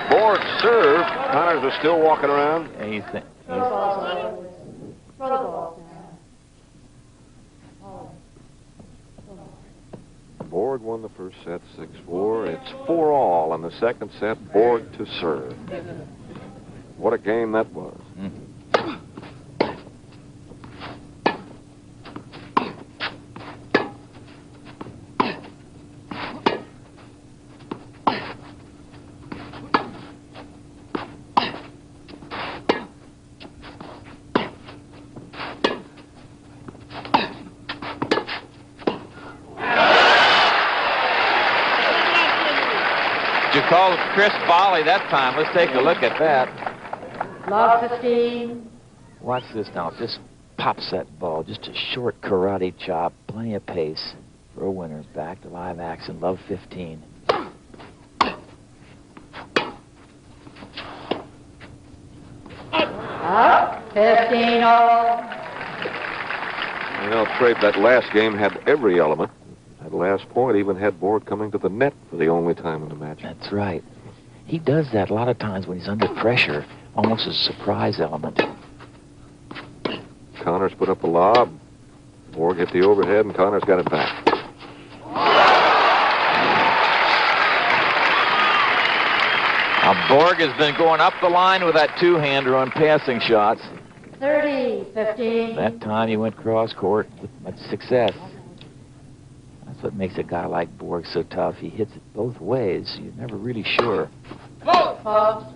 Borg served. Connors was still walking around. And he's Borg won the first set 6-4. It's 4-all in the second set. Borg to serve. What a game that was. You called Chris volley that time. Let's take a look at that. Love 15. Watch this now. Just pops that ball. Just a short karate chop. Plenty of pace for a winner's back to live action. Love 15. Up 15-all. You know, Trape, that last game had every element. That last point even had Borg coming to the net for the only time in the match. That's right. He does that a lot of times when he's under pressure, almost as a surprise element. Connors put up a lob. Borg hit the overhead, and Connors got it back. Now, Borg has been going up the line with that two-hander on passing shots. 30-15. That time he went cross-court with much success. That's what makes a guy like Borg so tough. He hits it both ways. You're never really sure. Post.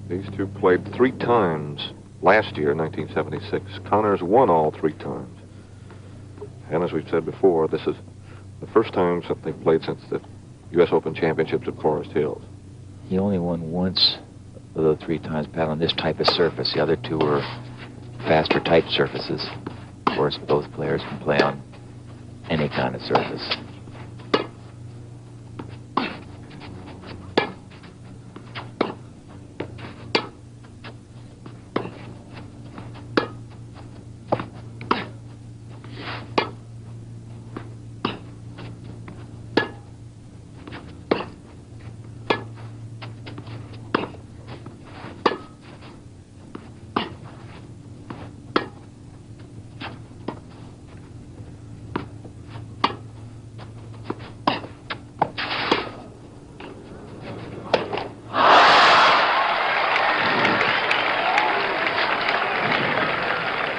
These two played 3 times last year, 1976. Connors won all 3 times. And as we've said before, this is the first time they've played since the U.S. Open Championships at Forest Hills. He only won once of the 3 times, Pat, on this type of surface. The other 2 were faster type surfaces. Of course, both players can play on any kind of surface.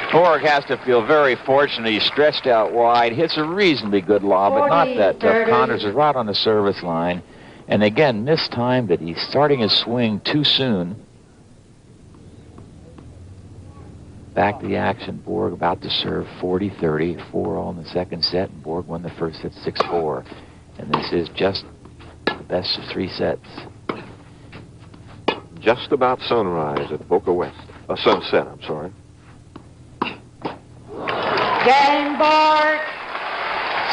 Borg has to feel very fortunate. He's stretched out wide, hits a reasonably good lob, but not that tough. Connors is right on the service line. And again, mistimed it. He's starting his swing too soon. Back to the action. Borg about to serve 40-30, 4-all in the second set. And Borg won the first set 6-4. And this is just the best of 3 sets. Just about sunrise at Boca West. Sunset, I'm sorry. Game, Borg.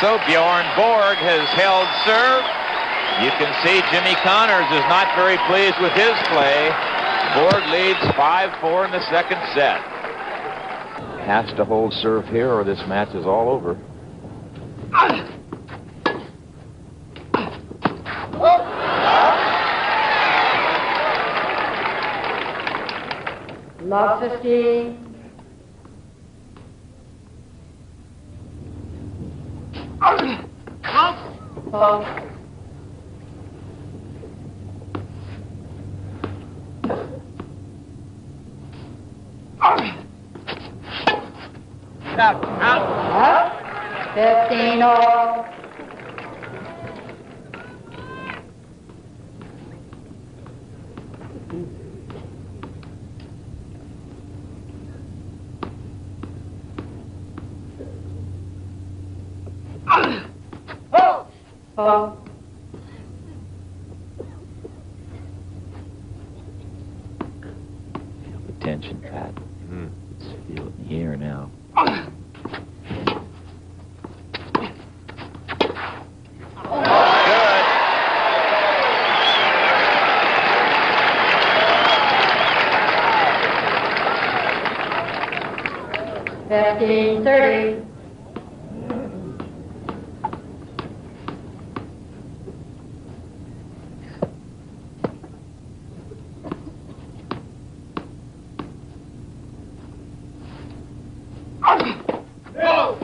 So Bjorn Borg has held serve. You can see Jimmy Connors is not very pleased with his play. Borg leads 5-4 in the second set. Has to hold serve here or this match is all over. Love 15. Post. Out. 15 all. Oh. Feel the tension, Pat. Just feel it in the air now. Good. 15-30.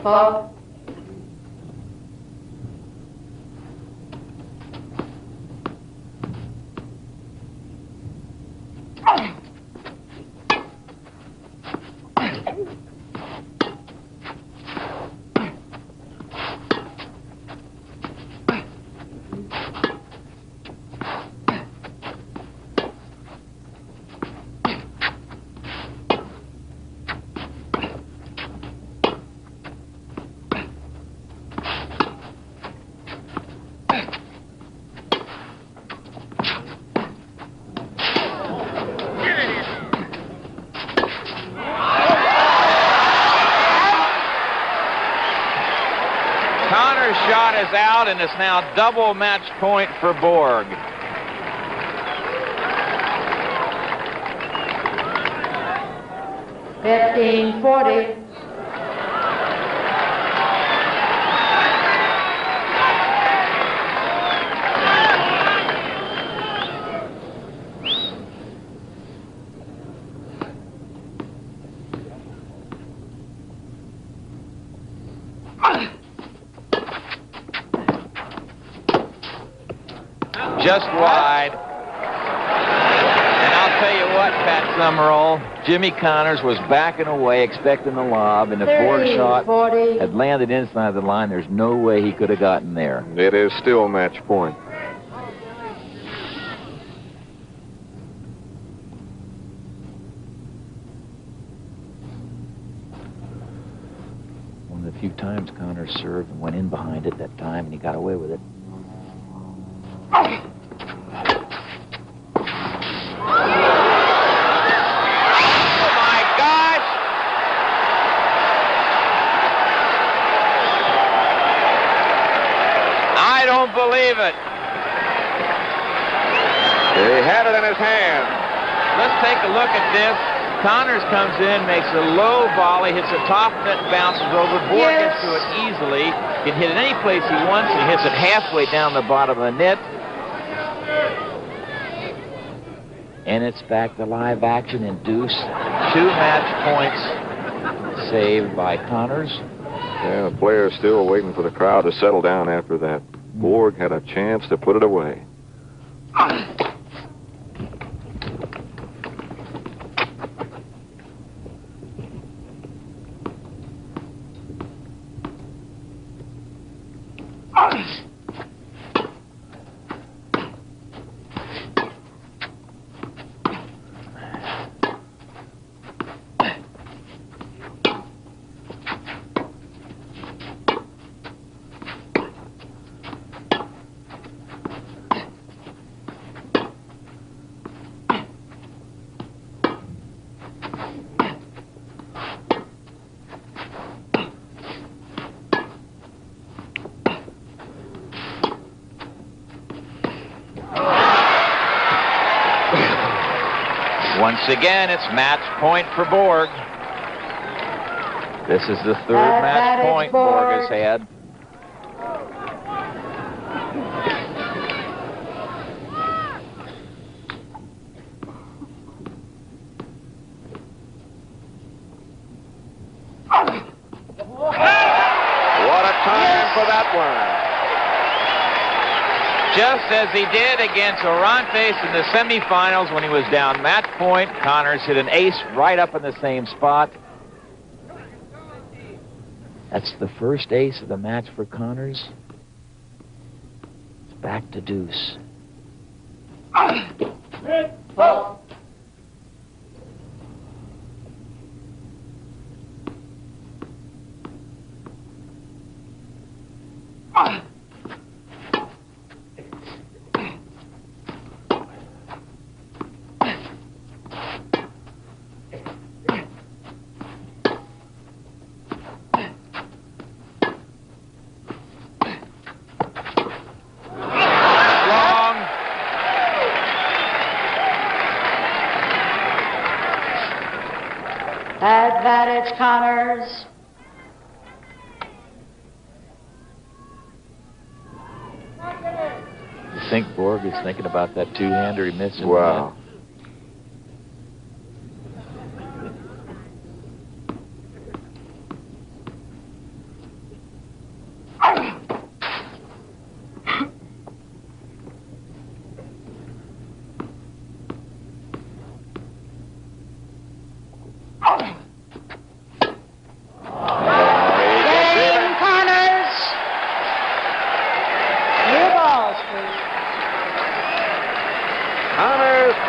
Ball. Connor's shot is out, and it's now double match point for Borg. $15-40. Just wide. And I'll tell you what, Pat Summerall, Jimmy Connors was backing away, expecting the lob, and the Borg shot 40. had landed inside the line. There's no way he could have gotten there. It is still match point. One of the few times Connors served and went in behind it that time, and he got away with it. Believe it. He had it in his hand. Let's take a look at this. Connors comes in, makes a low volley, hits a top net, bounces over. Borg gets to it easily. Can hit it any place he wants. He hits it halfway down the bottom of the net. And it's back to live action in deuce. 2 match points saved by Connors. Yeah, the player's still waiting for the crowd to settle down after that. Borg had a chance to put it away. Once again, it's match point for Borg. This is the 3rd match point Borg has had. What a time for that one. Just as he did against Orantes in the semifinals when he was down match point, Connors hit an ace right up in the same spot. That's the first ace of the match for Connors. It's back to deuce. Advantage, Connors. You think Borg is thinking about that two-hander he missed? Wow.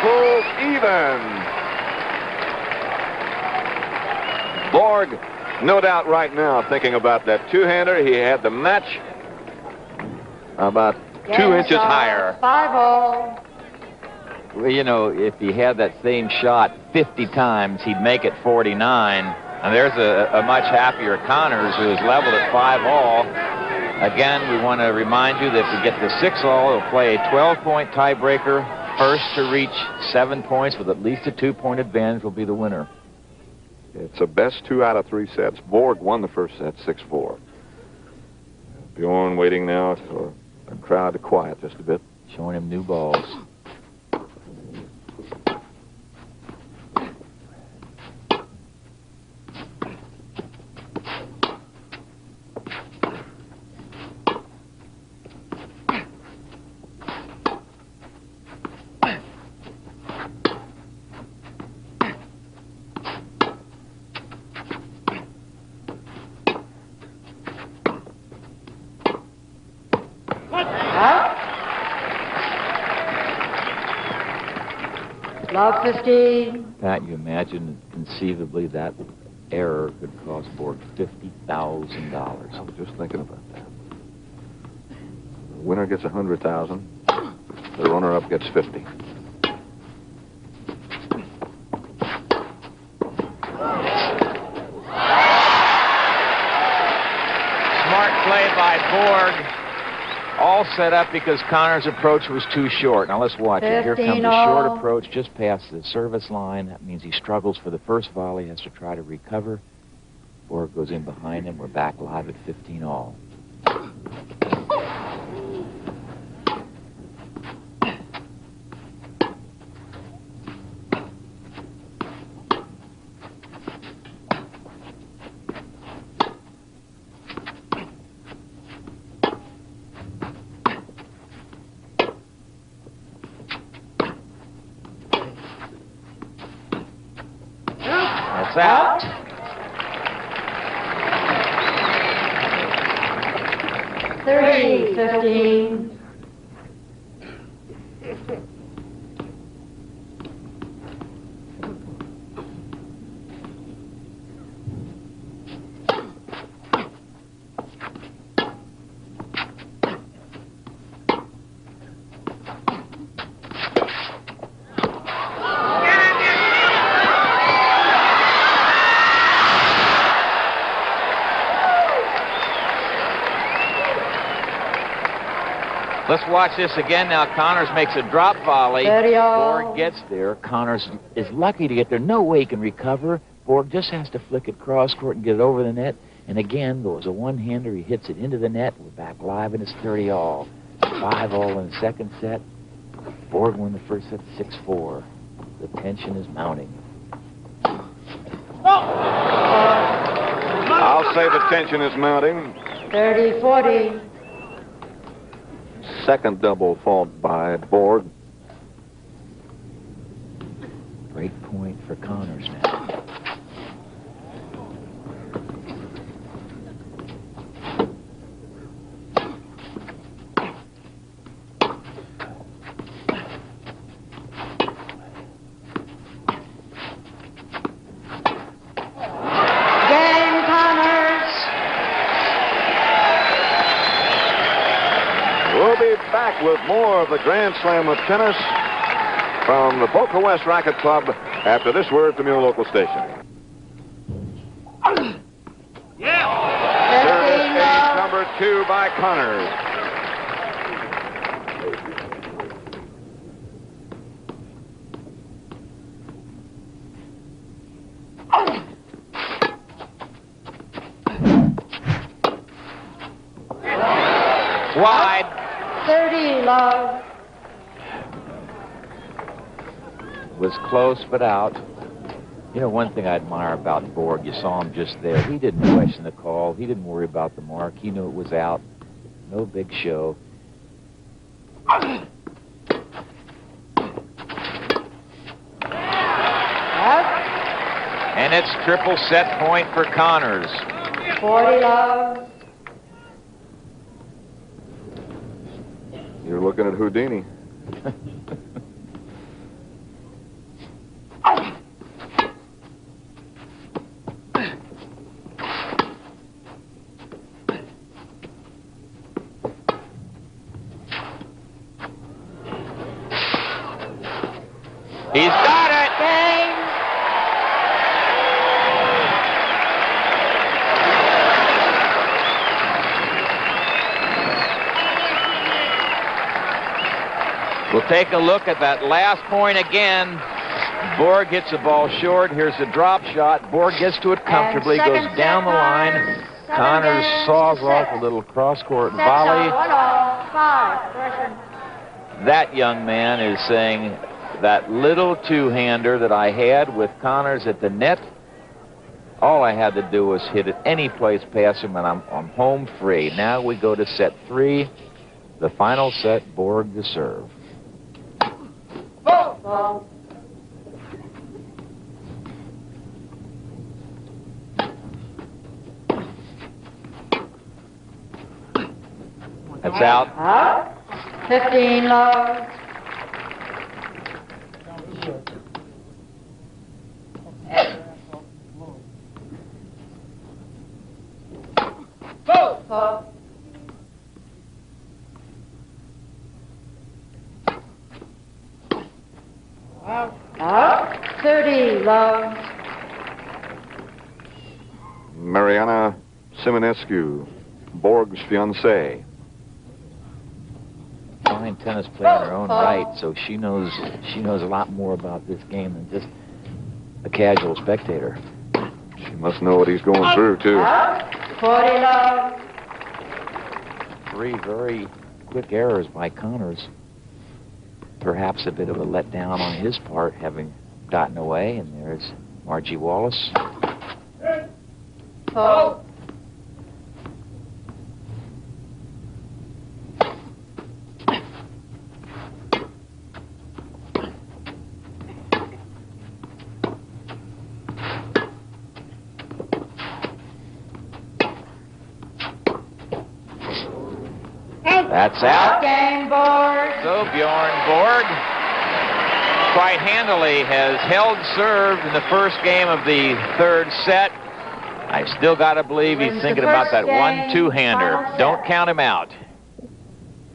Pulls even. Borg, no doubt right now thinking about that two-hander. He had the match about 2 inches higher. 5-0. Well, you know, if he had that same shot 50 times, he'd make it 49. And there's a much happier Connors, who is leveled at 5-all. Again, we want to remind you that if we get the 6-all, he'll play a 12-point tiebreaker. First to reach 7 points with at least a 2-point advantage will be the winner. It's a best 2 out of 3 sets. Borg won the first set 6-4. Bjorn waiting now for the crowd to quiet just a bit. Showing him new balls. Love 15. Pat, you imagine conceivably that error could cost Borg $50,000. I was just thinking about that. The winner gets $100,000. The runner-up gets $50,000. Smart play by Borg. All set up because Connors' approach was too short. Now let's watch it. Here comes a short approach just past the service line. That means he struggles for the first volley, has to try to recover. Borg goes in behind him. We're back live at 15-all. That's out. 30-15. Let's watch this again now. Connors makes a drop volley. Borg gets there. Connors is lucky to get there. No way he can recover. Borg just has to flick it cross court and get it over the net. And again, there was a one-hander. He hits it into the net. We're back live and it's 30-all. 5-all in the second set. Borg won the first set 6-4. The tension is mounting. I'll say the tension is mounting. 30-40. Second double fault by Borg. Break point for Connors now. more of the Grand Slam of tennis from the Boca West Racket Club after this word from your local station. Service ace number 2 by Connors. Wide. 30 love. Was close, but out. You know, one thing I admire about Borg, you saw him just there. He didn't question the call. He didn't worry about the mark. He knew it was out. No big show. And it's triple set point for Connors. 40 love. You're looking at Houdini. He's got it! Game. We'll take a look at that last point again. Borg hits the ball short. Here's the drop shot. Borg gets to it comfortably, goes down the line. Connors saws off a little cross-court volley. That young man is saying, that little two-hander that I had with Connors at the net, all I had to do was hit it any place past him, and I'm home free. Now we go to set 3, the final set, Borg to serve. Ball. That's out. 15 love. Ball. 30 love. Mariana Simonescu, Borg's fiancée. Fine tennis player in her own right, so she knows a lot more about this game than just a casual spectator. She must know what he's going through, too. 40 love. 3 very quick errors by Connors. Perhaps a bit of a letdown on his part, having gotten away. And there's Margie Wallace. Oh. That's out. Game Borg. So Bjorn Borg quite handily has held serve in the first game of the third set. I still got to believe he's thinking about that 1-2-hander. Don't count him out.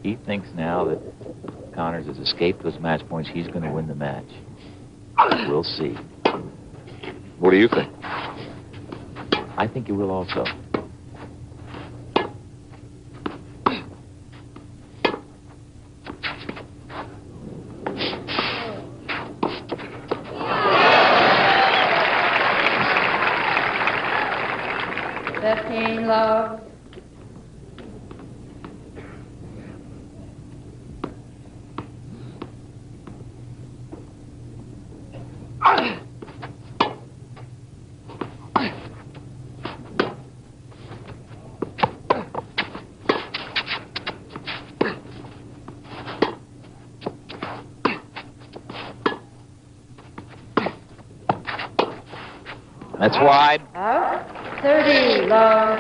He thinks now that Connors has escaped those match points, he's going to win the match. We'll see. What do you think? I think he will also. Love. That's wide. 30 love.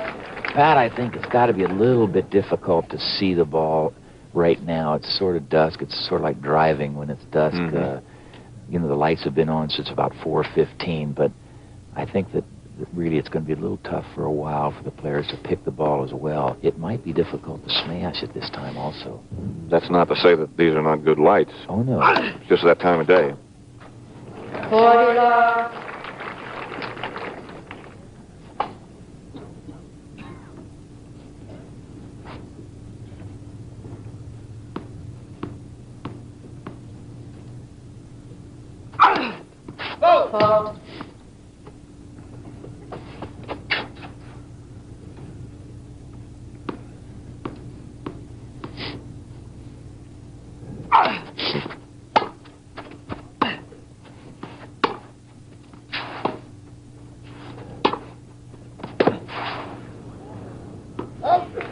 Pat, I think it's got to be a little bit difficult to see the ball right now. It's sort of dusk. It's sort of like driving when it's dusk. Mm-hmm. You know, the lights have been on since about 4:15, but I think that that really it's going to be a little tough for a while for the players to pick the ball as well. It might be difficult to smash at this time also. That's not to say that these are not good lights. Oh, no. It's just that time of day. 40 love. Fault.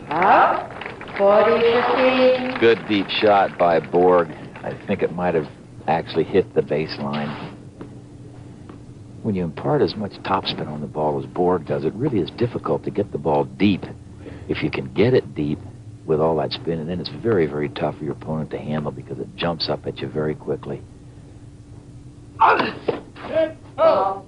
Up. 40-15. Good deep shot by Borg. I think it might have actually hit the baseline. When you impart as much topspin on the ball as Borg does, it really is difficult to get the ball deep. If you can get it deep with all that spin, and then it's very, very tough for your opponent to handle because it jumps up at you very quickly. Oh.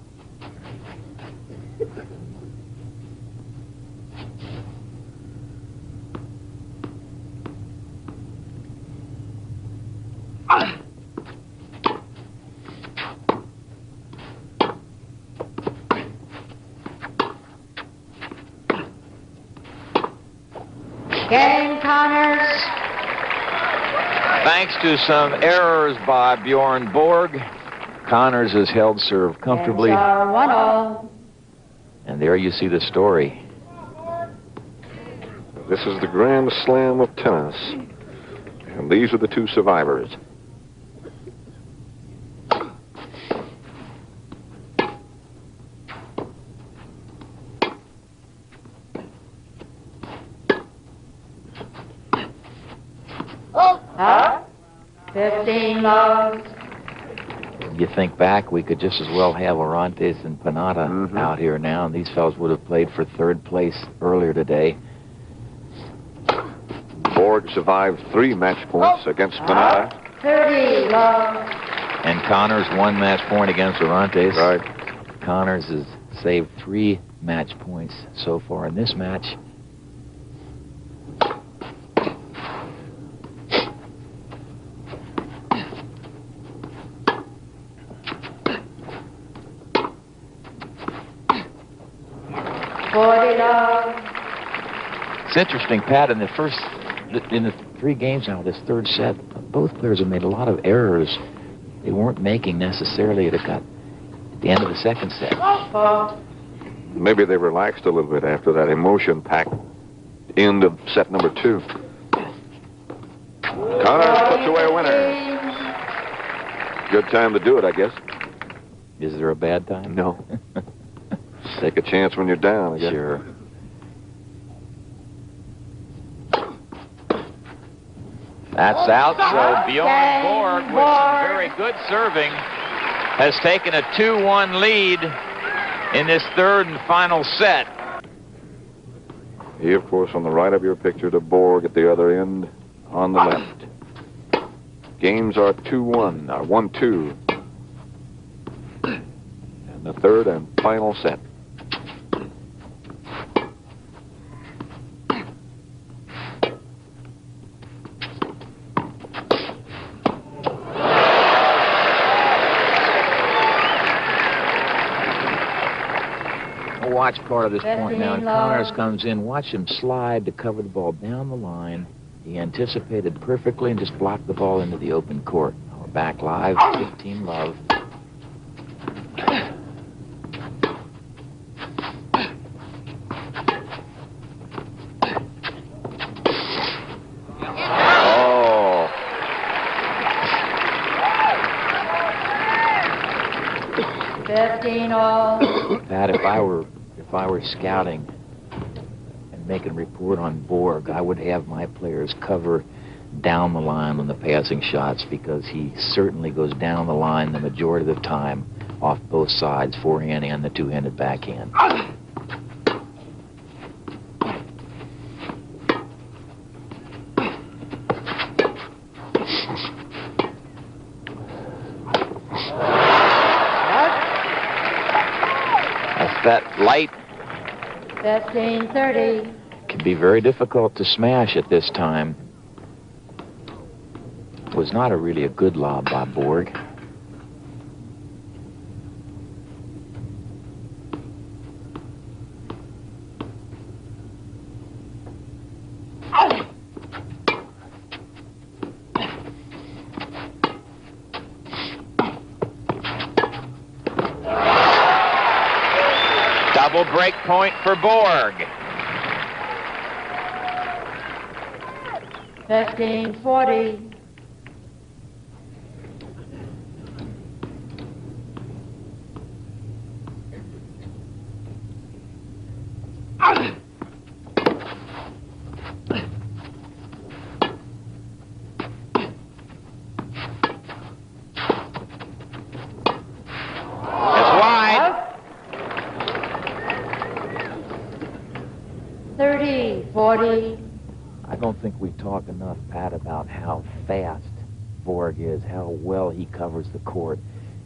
Game, Connors. Thanks to some errors by Bjorn Borg, Connors has held serve comfortably. Games are 1-0. And there you see the story. This is the Grand Slam of tennis. And these are the two survivors. Up. 15 love. You think back, we could just as well have Orantes and Panata out here now, and these fellows would have played for third place earlier today. Borg survived 3 match points against Panata. 30 love. And Connors 1 match point against Orantes. Right. Connors has saved 3 match points so far in this match. It's interesting, Pat, in the 3 games now, this third set, both players have made a lot of errors they weren't making necessarily at the end of the second set. Maybe they relaxed a little bit after that emotion-packed end of set number 2. Connors puts away a winner. Good time to do it, I guess. Is there a bad time? No. Take a chance when you're down, I guess. Sure. That's out, so Bjorn Borg, with some very good serving, has taken a 2-1 lead in this third and final set. Here, of course, on the right of your picture, to Borg at the other end on the left. Games are 2-1, 1-2. And the third and final set. Watch part of this point now. And Connors comes in. Watch him slide to cover the ball down the line. He anticipated perfectly and just blocked the ball into the open court. Now we're back live. 15 love. Oh. Pat, if I were scouting and making a report on Borg, I would have my players cover down the line on the passing shots, because he certainly goes down the line the majority of the time off both sides, forehand and the two-handed backhand. That light 15-30. can be very difficult to smash at this time. Was not really a good lob by Borg. Double break point for Borg. 15-40. It's wide. 30-40. I don't think we talk enough, Pat, about how fast Borg is, how well he covers the court.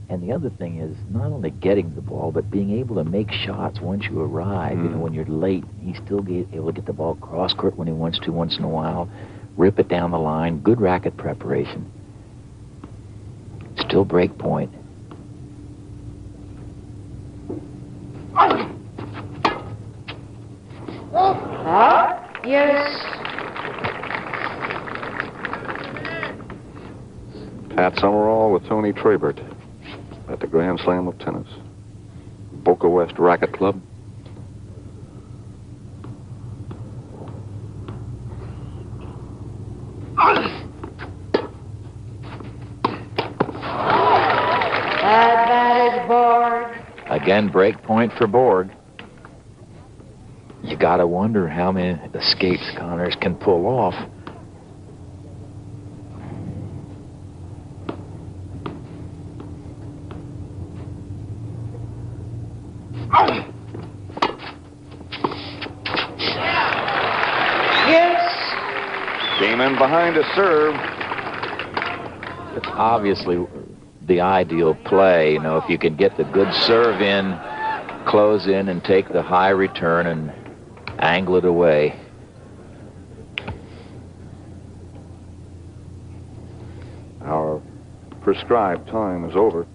And the other thing is not only getting the ball, but being able to make shots once you arrive. You know, when you're late, he's still able to get the ball cross court when he wants to once in a while, rip it down the line, good racket preparation. Still break point. Yes. Pat Summerall with Tony Trabert at the Grand Slam of Tennis. Boca West Racket Club. Advantage Borg. Again, break point for Borg. You gotta wonder how many escapes Connors can pull off. Yes. Came in behind a serve. It's obviously the ideal play, you know, if you can get the good serve in, close in, and take the high return and angle it away. Our prescribed time is over,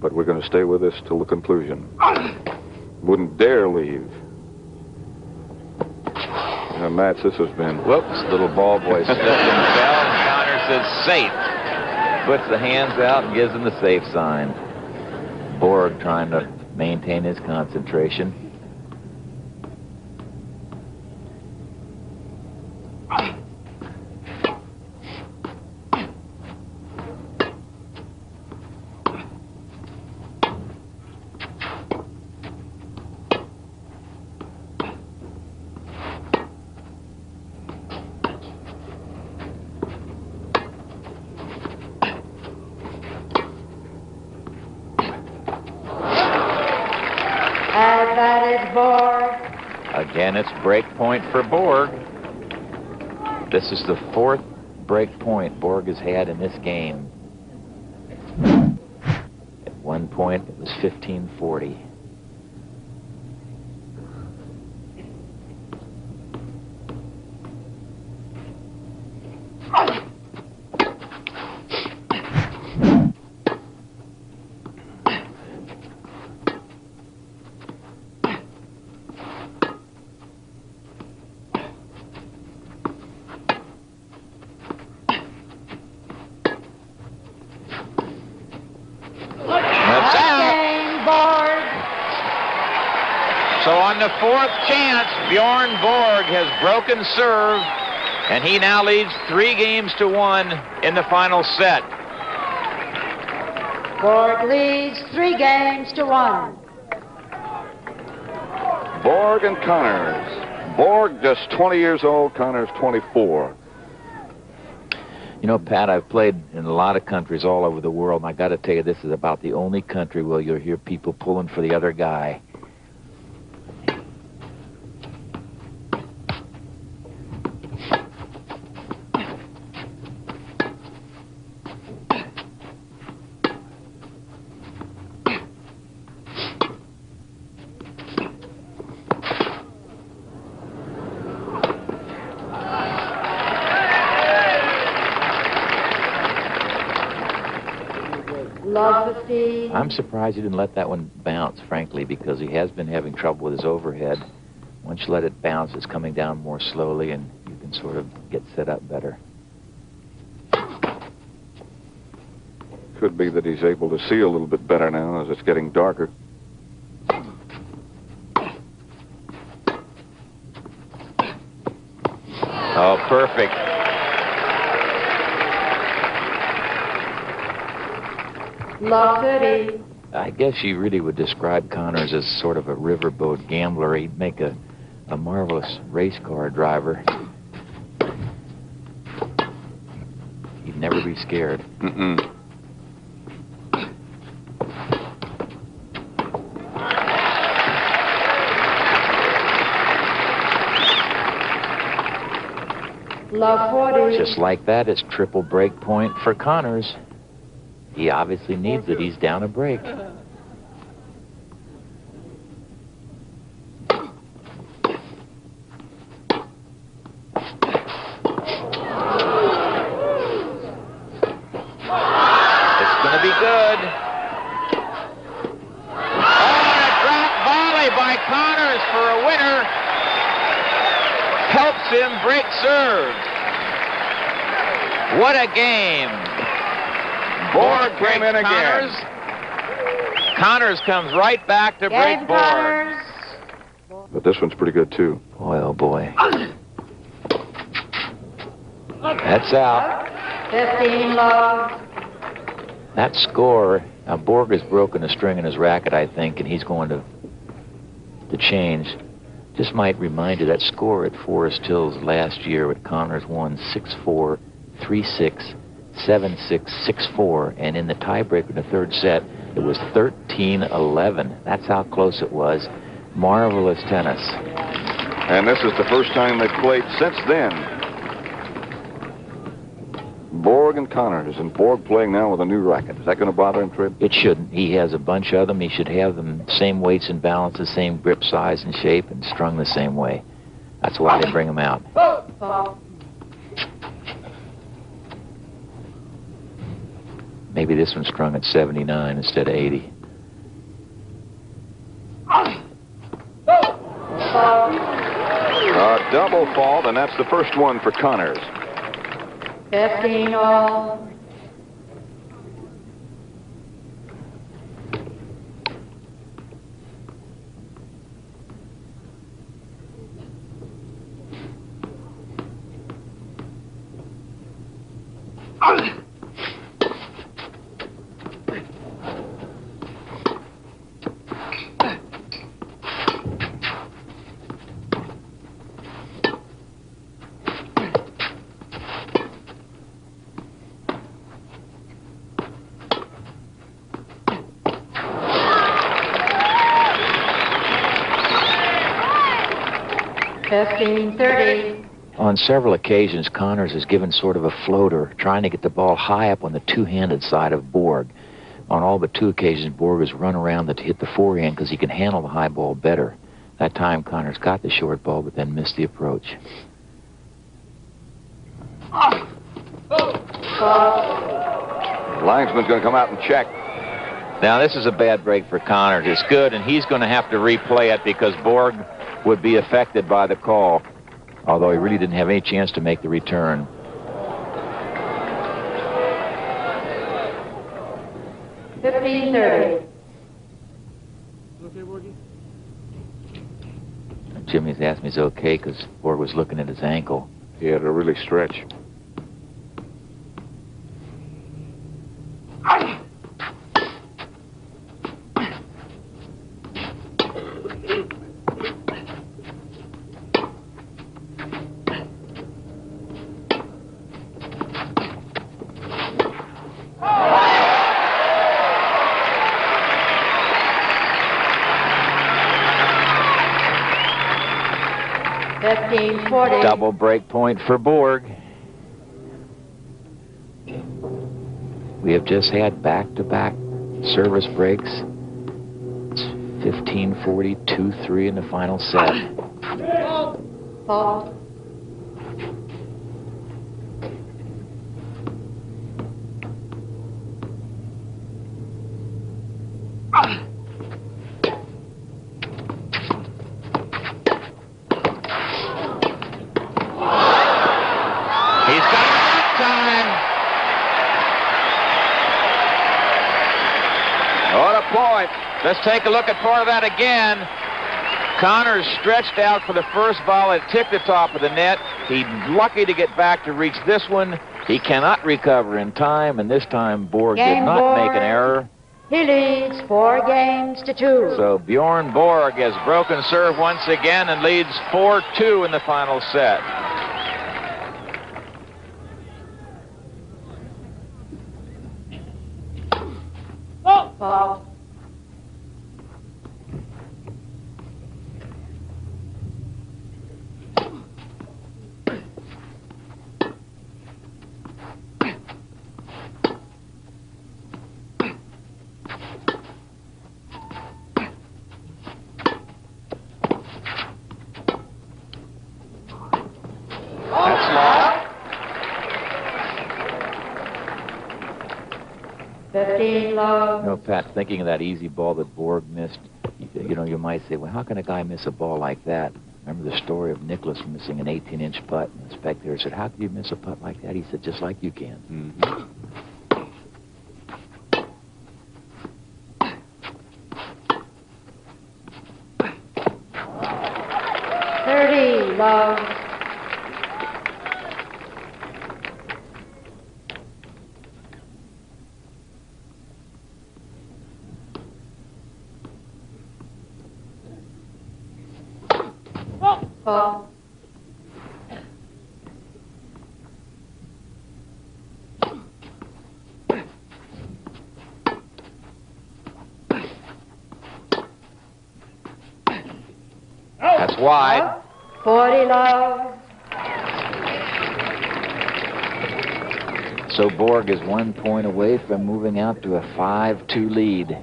but we're going to stay with this till the conclusion. Wouldn't dare leave. Now, Mats, this has been... Whoops, little ball boy slipped and fell, and Connors says safe. Puts the hands out and gives him the safe sign. Borg trying to maintain his concentration. Advantage Borg. Again, it's break point for Borg. This is the fourth break point Borg has had in this game. At one point, it was 15-40. So on the fourth chance, Bjorn Borg has broken serve, and he now leads 3-1 in the final set. Borg leads 3-1. Borg and Connors. Borg just 20 years old, Connors 24. You know, Pat, I've played in a lot of countries all over the world, and I got to tell you, this is about the only country where you'll hear people pulling for the other guy. Love 15. I'm surprised he didn't let that one bounce, frankly, because he has been having trouble with his overhead. Once you let it bounce, it's coming down more slowly, and you can sort of get set up better. Could be that he's able to see a little bit better now as it's getting darker. Oh, perfect. Love 30. I guess you really would describe Connors as sort of a riverboat gambler. He'd make a marvelous race car driver. He'd never be scared. Mm-mm. Love 40. Just like that, it's triple break point for Connors. He obviously needs it. He's down a break. Him break serve. What a game. Borg came in again. Connors comes right back to break Borg. But this one's pretty good, too. Boy, oh boy. That's out. 15 love. That score, now Borg has broken a string in his racket, I think, and he's going to change. Just might remind you that score at Forest Hills last year with Connors won 6-4, 3-6, 7-6, 6-4, and in the tiebreaker in the third set, it was 13-11. That's how close it was. Marvelous tennis. And this is the first time they've played since then. Borg and Connors, and Borg playing now with a new racket. Is that going to bother him, Trib? It shouldn't. He has a bunch of them. He should have them same weights and balance, the same grip size and shape, and strung the same way. That's why they bring them out. Maybe this one's strung at 79 instead of 80. A double fault, and that's the first one for Connors. 15 all. On several occasions, Connors has given sort of a floater, trying to get the ball high up on the two-handed side of Borg. On all but two occasions, Borg has run around to hit the forehand because he can handle the high ball better. That time, Connors got the short ball, but then missed the approach. Linesman's going to come out and check. Now, this is a bad break for Connors. It's good, and he's going to have to replay it because Borg would be affected by the call, although he really didn't have any chance to make the return. $15.30. Okay, Borgie? Jimmy's asked me if he's okay because Borg was looking at his ankle. He had to really stretch. Double break point for Borg. We have just had back-to-back service breaks. It's 15-40, 2-3 in the final set. Ball. point. Let's take a look at part of that again. Connors stretched out for the first ball. It ticked the top of the net. He's lucky to get back to reach this one. He cannot recover in time, and this time Borg did not make an error. He leads 4-2. So Bjorn Borg has broken serve once again and leads 4-2 in the final set. Ball. That's long. 15 love. You know, Pat, thinking of that easy ball that Borg missed, you know, you might say, well, how can a guy miss a ball like that? Remember the story of Nicholas missing an 18-inch putt? And the spectator said, how can you miss a putt like that? He said, just like you can. Mm-hmm. 30 love. Ball. That's wide. 40 love. So Borg is 1 point away from moving out to a 5-2 lead.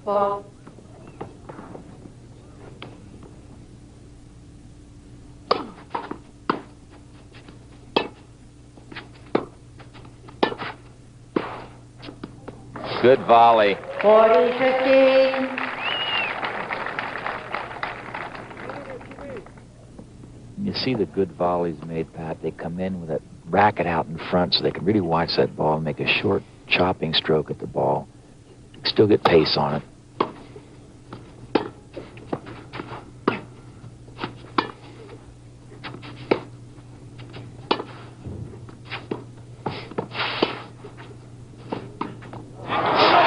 Ball. Good volley. 40-15. You see the good volleys made, Pat. They come in with that racket out in front so they can really watch that ball and make a short chopping stroke at the ball. Still get pace on it.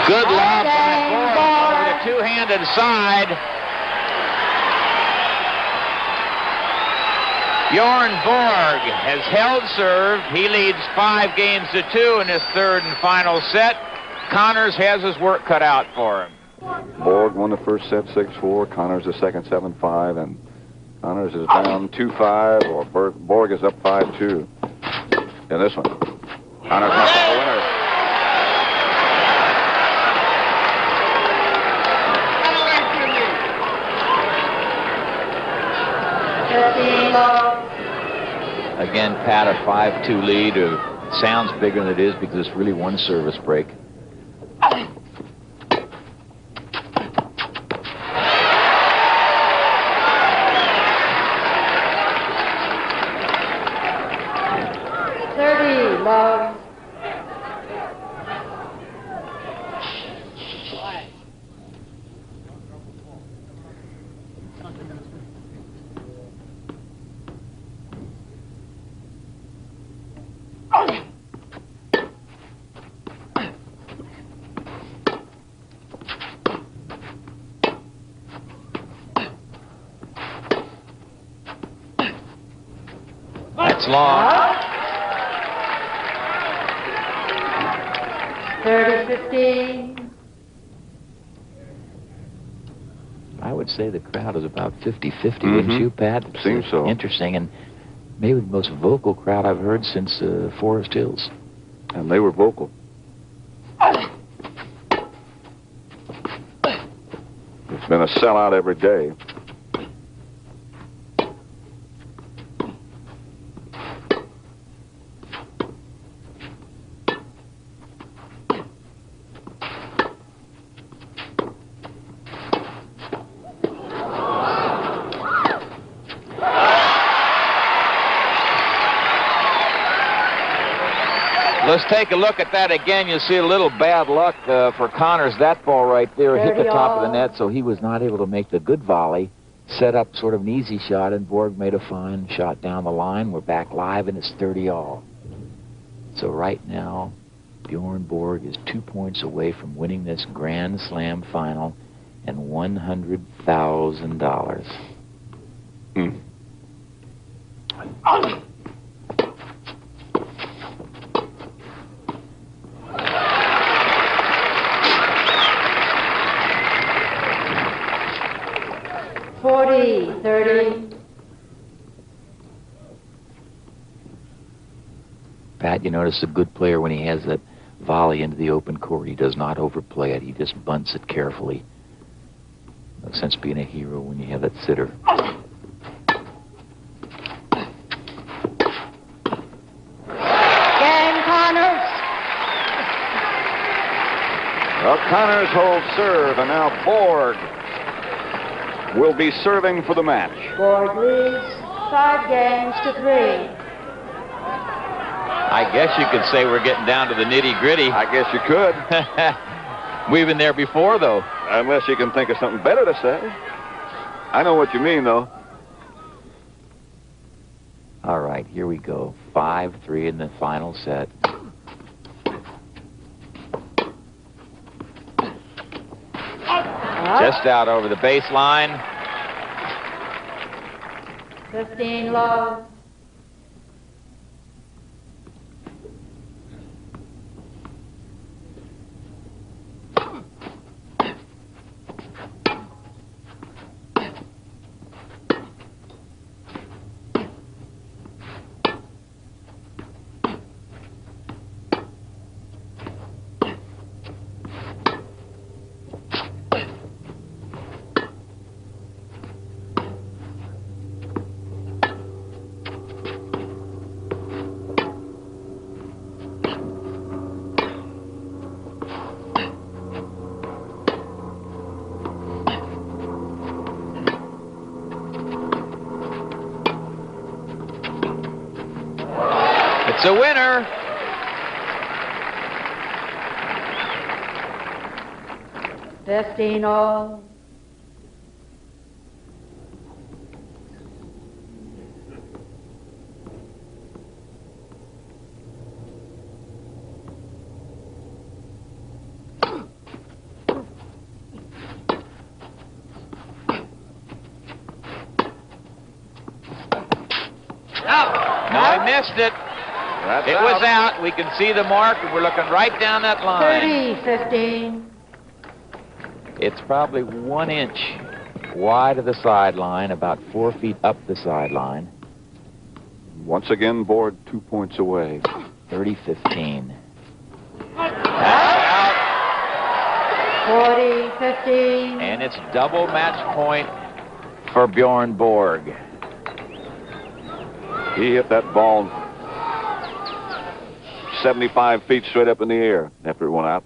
Good lob by Borg over the two-handed side. Bjorn Borg has held serve. He leads 5-2 in his third and final set. Connors has his work cut out for him. Borg won the first set 6-4. Connors the second 7-5, and Connors is down 2-5, or Borg is up 5-2 in this one. Connors not the winner. Again, Pat, a 5-2 lead. Sounds bigger than it is because it's really one service break. Love. That's long. 30-15. I would say the crowd is about 50-50, wouldn't you, Pat? Seems so. Interesting, and maybe the most vocal crowd I've heard since Forest Hills. And they were vocal. It's been a sellout every day. Let's take a look at that again. You'll see a little bad luck for Connors. That ball right there hit the top of the net, so he was not able to make the good volley. Set up sort of an easy shot, and Borg made a fine shot down the line. We're back live, and it's 30-all. So right now, Bjorn Borg is 2 points away from winning this Grand Slam final and $100,000. $40-30. Pat, you notice a good player when he has that volley into the open court. He does not overplay it. He just bunts it carefully. No sense being a hero when you have that sitter. Game, Connors. Well, Connors holds serve, and now Borg will be serving for the match. Borg leads 5 games to 3. I guess you could say we're getting down to the nitty-gritty. I guess you could. We've been there before, though. Unless you can think of something better to say. I know what you mean, though. All right, here we go. 5-3 in the final set. Just out over the baseline. 15 low. It's a winner. $15-all. No, I missed it. It was out. We can see the mark, and we're looking right down that line. 30-15. It's probably 1 inch wide of the sideline, about 4 feet up the sideline. Once again, Borg 2 points away. 30-15. That's out. 40-15. And it's double match point for Bjorn Borg. He hit that ball 75 feet straight up in the air after it went out.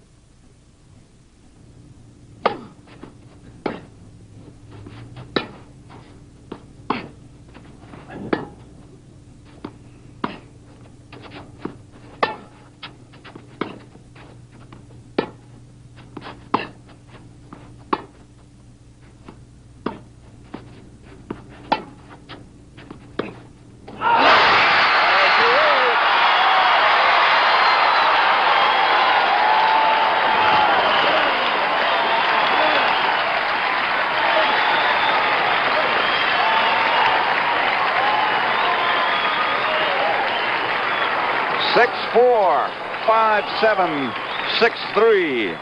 Four, 5-7, 6-3.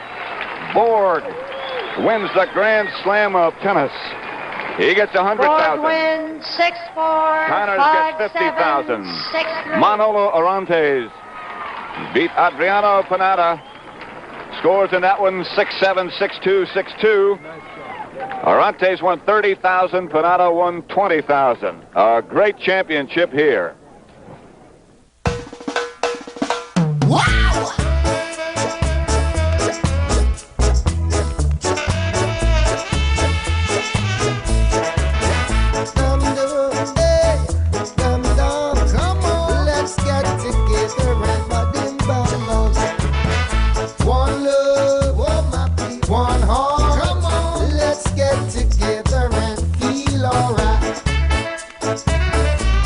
Borg wins the Grand Slam of tennis. He gets $100,000. Borg wins 6-4. Connors 5-7, gets $50,000. 6-3. Manolo Arantes beat Adriano Panada. Scores in that one 6-7, 6-2, 6-2. Arantes won $30,000. Panada won $20,000. A great championship here. Come on, let's get together and body and body.